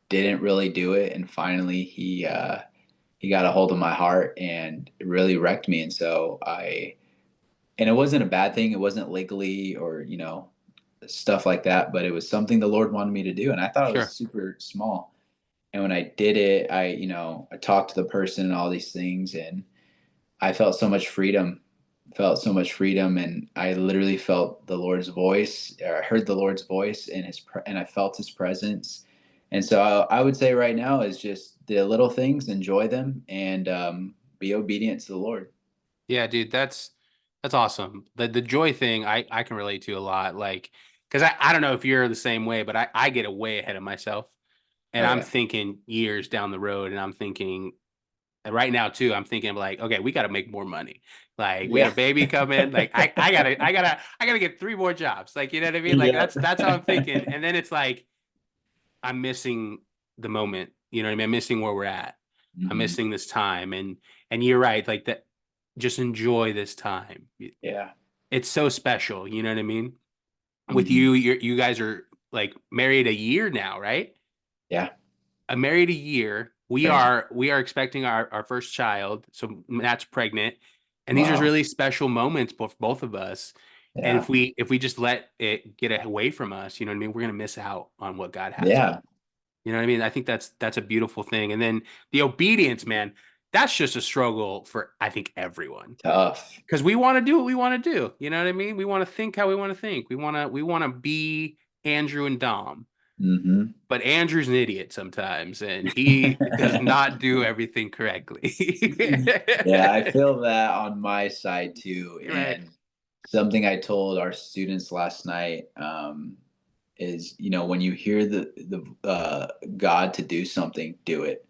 [SPEAKER 2] didn't really do it. And finally, he got a hold of my heart and really wrecked me. And it wasn't a bad thing. It wasn't legally or stuff like that, but it was something the Lord wanted me to do, and I thought it was
[SPEAKER 1] Sure.
[SPEAKER 2] super small. And when I did it, I talked to the person and all these things, and I felt so much freedom, and I literally felt the Lord's voice, or I heard the Lord's voice, and and I felt His presence. And so I would say right now is just the little things, enjoy them, and be obedient to the Lord.
[SPEAKER 1] Yeah, dude, that's awesome. The joy thing I can relate to a lot. Like, because I don't know if you're the same way, but I get way ahead of myself, and
[SPEAKER 2] Oh
[SPEAKER 1] I'm
[SPEAKER 2] yeah,
[SPEAKER 1] thinking years down the road, and I'm thinking and right now too, I'm thinking like, okay, we got to make more money. Like, we had
[SPEAKER 2] yeah,
[SPEAKER 1] a baby come in. Like, I gotta get three more jobs. Like, you know what I mean? Like,
[SPEAKER 2] yeah.
[SPEAKER 1] that's how I'm thinking. And then it's like I'm missing the moment. You know what I mean? I'm missing where we're at. I'm
[SPEAKER 2] Mhm.
[SPEAKER 1] missing this time. And you're right. Like that. Just enjoy this time.
[SPEAKER 2] Yeah.
[SPEAKER 1] It's so special. You know what I mean? With
[SPEAKER 2] Mhm.
[SPEAKER 1] you guys are like married a year now, right?
[SPEAKER 2] Yeah.
[SPEAKER 1] Married a year. We
[SPEAKER 2] Crazy.
[SPEAKER 1] are we are expecting our first child. So Matt's pregnant, and these are
[SPEAKER 2] Wow.
[SPEAKER 1] really special moments for both of us. And
[SPEAKER 2] Yeah.
[SPEAKER 1] if we just let it get away from us, you know what I mean, we're gonna miss out on what God has.
[SPEAKER 2] Yeah.
[SPEAKER 1] You know what I mean? I think that's a beautiful thing. And then the obedience, man, that's just a struggle for I think everyone
[SPEAKER 2] Tough.
[SPEAKER 1] because we want to do what we want to do. You know what I mean? We want to think how we want to think. We want to be Andrew and Dom.
[SPEAKER 2] Hmm.
[SPEAKER 1] But Andrew's an idiot sometimes, and he does not do everything correctly.
[SPEAKER 2] Yeah, I feel that on my side too.
[SPEAKER 1] Right,
[SPEAKER 2] And something I told our students last night, is, when you hear the God to do something, do it.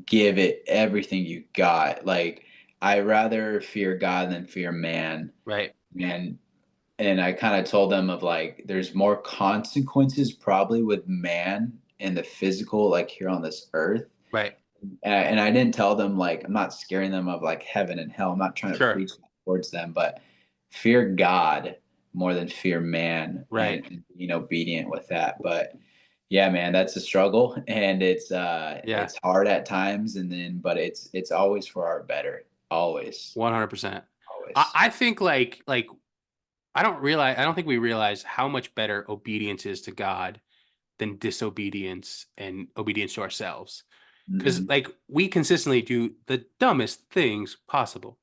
[SPEAKER 2] Give it everything you got. Like, I rather fear God than fear man.
[SPEAKER 1] right,
[SPEAKER 2] And I kind of told them of, like, there's more consequences probably with man and the physical, like here on this earth.
[SPEAKER 1] right.
[SPEAKER 2] And I didn't tell them, like, I'm not scaring them of like heaven and hell. I'm not trying to
[SPEAKER 1] Sure.
[SPEAKER 2] preach towards them, but fear God more than fear man,
[SPEAKER 1] Right.
[SPEAKER 2] and being obedient with that. But yeah, man, that's a struggle, and
[SPEAKER 1] Yeah.
[SPEAKER 2] it's hard at times, and then but it's always for our better. Always,
[SPEAKER 1] 100%.
[SPEAKER 2] always.
[SPEAKER 1] I think I don't think we realize how much better obedience is to God than disobedience and obedience to ourselves. Because
[SPEAKER 2] Hmm.
[SPEAKER 1] like we consistently do the dumbest things possible.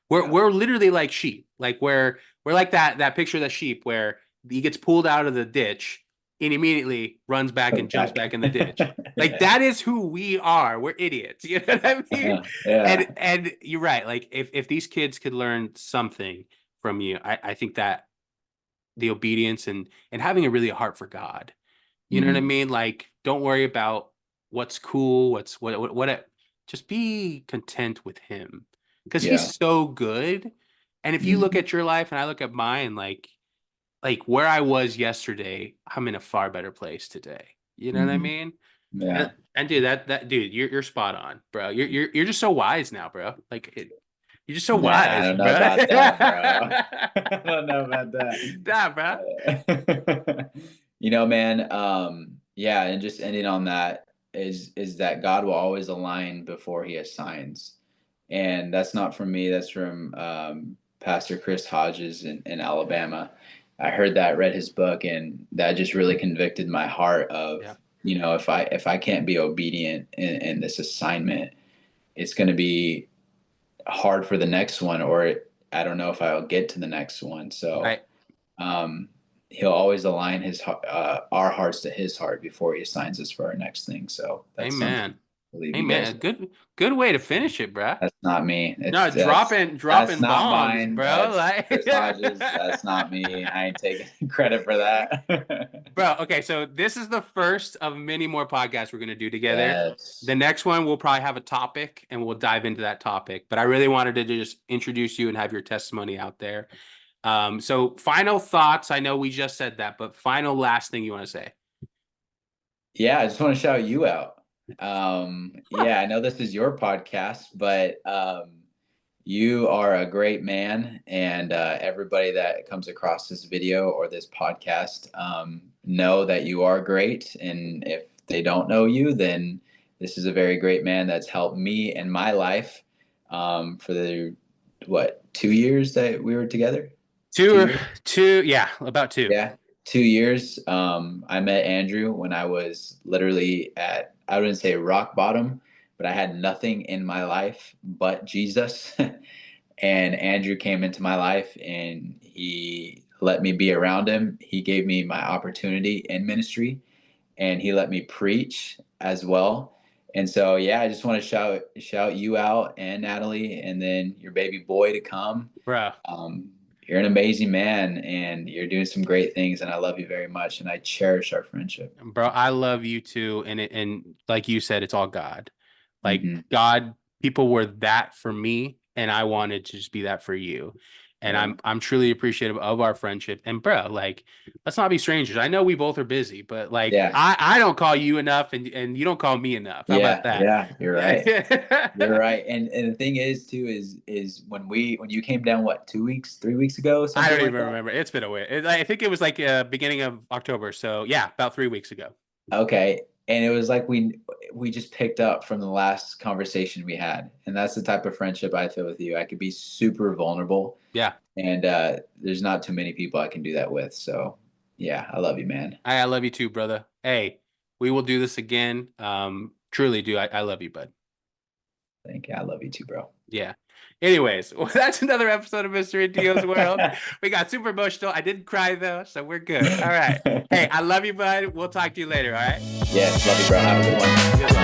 [SPEAKER 2] Yeah.
[SPEAKER 1] We're literally like sheep. Like we're like that picture of the sheep where he gets pulled out of the ditch and immediately runs back and jumps
[SPEAKER 2] Okay.
[SPEAKER 1] back in the ditch. Like
[SPEAKER 2] Yeah.
[SPEAKER 1] that is who we are. We're idiots. You know what I mean?
[SPEAKER 2] Yeah.
[SPEAKER 1] And you're right. Like if these kids could learn something from you, I think that the obedience and having a really a heart for God. You know what I
[SPEAKER 2] Hmm.
[SPEAKER 1] mean? Like, don't worry about what's cool, just be content with him because
[SPEAKER 2] Yeah.
[SPEAKER 1] he's so good. And if you look
[SPEAKER 2] Hmm.
[SPEAKER 1] at your life and I look at mine, like where I was yesterday, I'm in a far better place today. You know what I
[SPEAKER 2] Hmm.
[SPEAKER 1] mean?
[SPEAKER 2] Yeah.
[SPEAKER 1] And dude, that dude, you're spot on, bro. You're just so wise now, bro. You're just so
[SPEAKER 2] Nah, I
[SPEAKER 1] wise,
[SPEAKER 2] don't know
[SPEAKER 1] bro.
[SPEAKER 2] about that, bro. I don't know about that.
[SPEAKER 1] Nah, bro.
[SPEAKER 2] Man, yeah, and just ending on that is that God will always align before he assigns. And that's not from me, that's from Pastor Chris Hodges in Alabama. I heard that, read his book, and that just really convicted my heart of,
[SPEAKER 1] Yeah.
[SPEAKER 2] if I can't be obedient in this assignment, it's going to be hard for the next one, or I don't know if I'll get to the next one. So
[SPEAKER 1] Right.
[SPEAKER 2] um, he'll always align our hearts to his heart before he assigns us for our next thing. So that's something
[SPEAKER 1] Amen.
[SPEAKER 2] I believe you guys
[SPEAKER 1] Amen.
[SPEAKER 2] know.
[SPEAKER 1] Good way to finish it, bruh.
[SPEAKER 2] That's not me.
[SPEAKER 1] No,
[SPEAKER 2] It's that's
[SPEAKER 1] dropping
[SPEAKER 2] not
[SPEAKER 1] bombs,
[SPEAKER 2] mine.
[SPEAKER 1] bro.
[SPEAKER 2] That's
[SPEAKER 1] Like
[SPEAKER 2] Chris Hodges. That's not me. I ain't taking credit for that.
[SPEAKER 1] Bro, okay, so this is the first of many more podcasts we're gonna do together.
[SPEAKER 2] Yes.
[SPEAKER 1] The next one we'll probably have a topic and we'll dive into that topic. But I really wanted to just introduce you and have your testimony out there. So final thoughts. I know we just said that, but final last thing you want to say.
[SPEAKER 2] Yeah, I just want to shout you out. Yeah, I know this is your podcast, but you are a great man, and everybody that comes across this video or this podcast, know that you are great. And if they don't know you, then this is a very great man that's helped me in my life, for the, what, 2 years that we were together? 2 years?
[SPEAKER 1] Yeah, about two.
[SPEAKER 2] Yeah, 2 years. I met Andrew when I was literally at, I wouldn't say rock bottom, but I had nothing in my life but Jesus. And Andrew came into my life and he let me be around him. He gave me my opportunity in ministry, and he let me preach as well. And so, yeah, I just want to shout you out, and Natalie, and then your baby boy to come.
[SPEAKER 1] Bro.
[SPEAKER 2] You're an amazing man, and you're doing some great things, and I love you very much, and I cherish our friendship.
[SPEAKER 1] Bro, I love you too. And like you said, it's all God. Like
[SPEAKER 2] Hmm.
[SPEAKER 1] God, people were that for me, and I wanted to just be that for you. And
[SPEAKER 2] Yeah.
[SPEAKER 1] I'm truly appreciative of our friendship. And bro, like, let's not be strangers. I know we both are busy, but like
[SPEAKER 2] Yeah.
[SPEAKER 1] I don't call you enough and you don't call me enough. How about
[SPEAKER 2] Yeah.
[SPEAKER 1] that?
[SPEAKER 2] Yeah. You're right. You're right. And the thing is too is when you came down, what, 2 weeks, 3 weeks ago,
[SPEAKER 1] I
[SPEAKER 2] something
[SPEAKER 1] don't
[SPEAKER 2] like
[SPEAKER 1] even
[SPEAKER 2] that.
[SPEAKER 1] remember. It's been a while. I think it was like beginning of October. So yeah, about 3 weeks ago.
[SPEAKER 2] Okay. And it was like we just picked up from the last conversation we had. And that's the type of friendship I feel with you. I could be super vulnerable,
[SPEAKER 1] Yeah.
[SPEAKER 2] and there's not too many people I can do that with. So yeah, I love you, man.
[SPEAKER 1] I love you too, brother. Hey, we will do this again. Truly do. I love you, bud.
[SPEAKER 2] Thank you. I love you too, bro.
[SPEAKER 1] Yeah. Anyways, well, that's another episode of Mr. Dio's World. We got super emotional. I didn't cry though, so we're good. All right. Hey, I love you, bud. We'll talk to you later. All right.
[SPEAKER 2] Yes, love you, bro. Have a good one.
[SPEAKER 1] Good luck.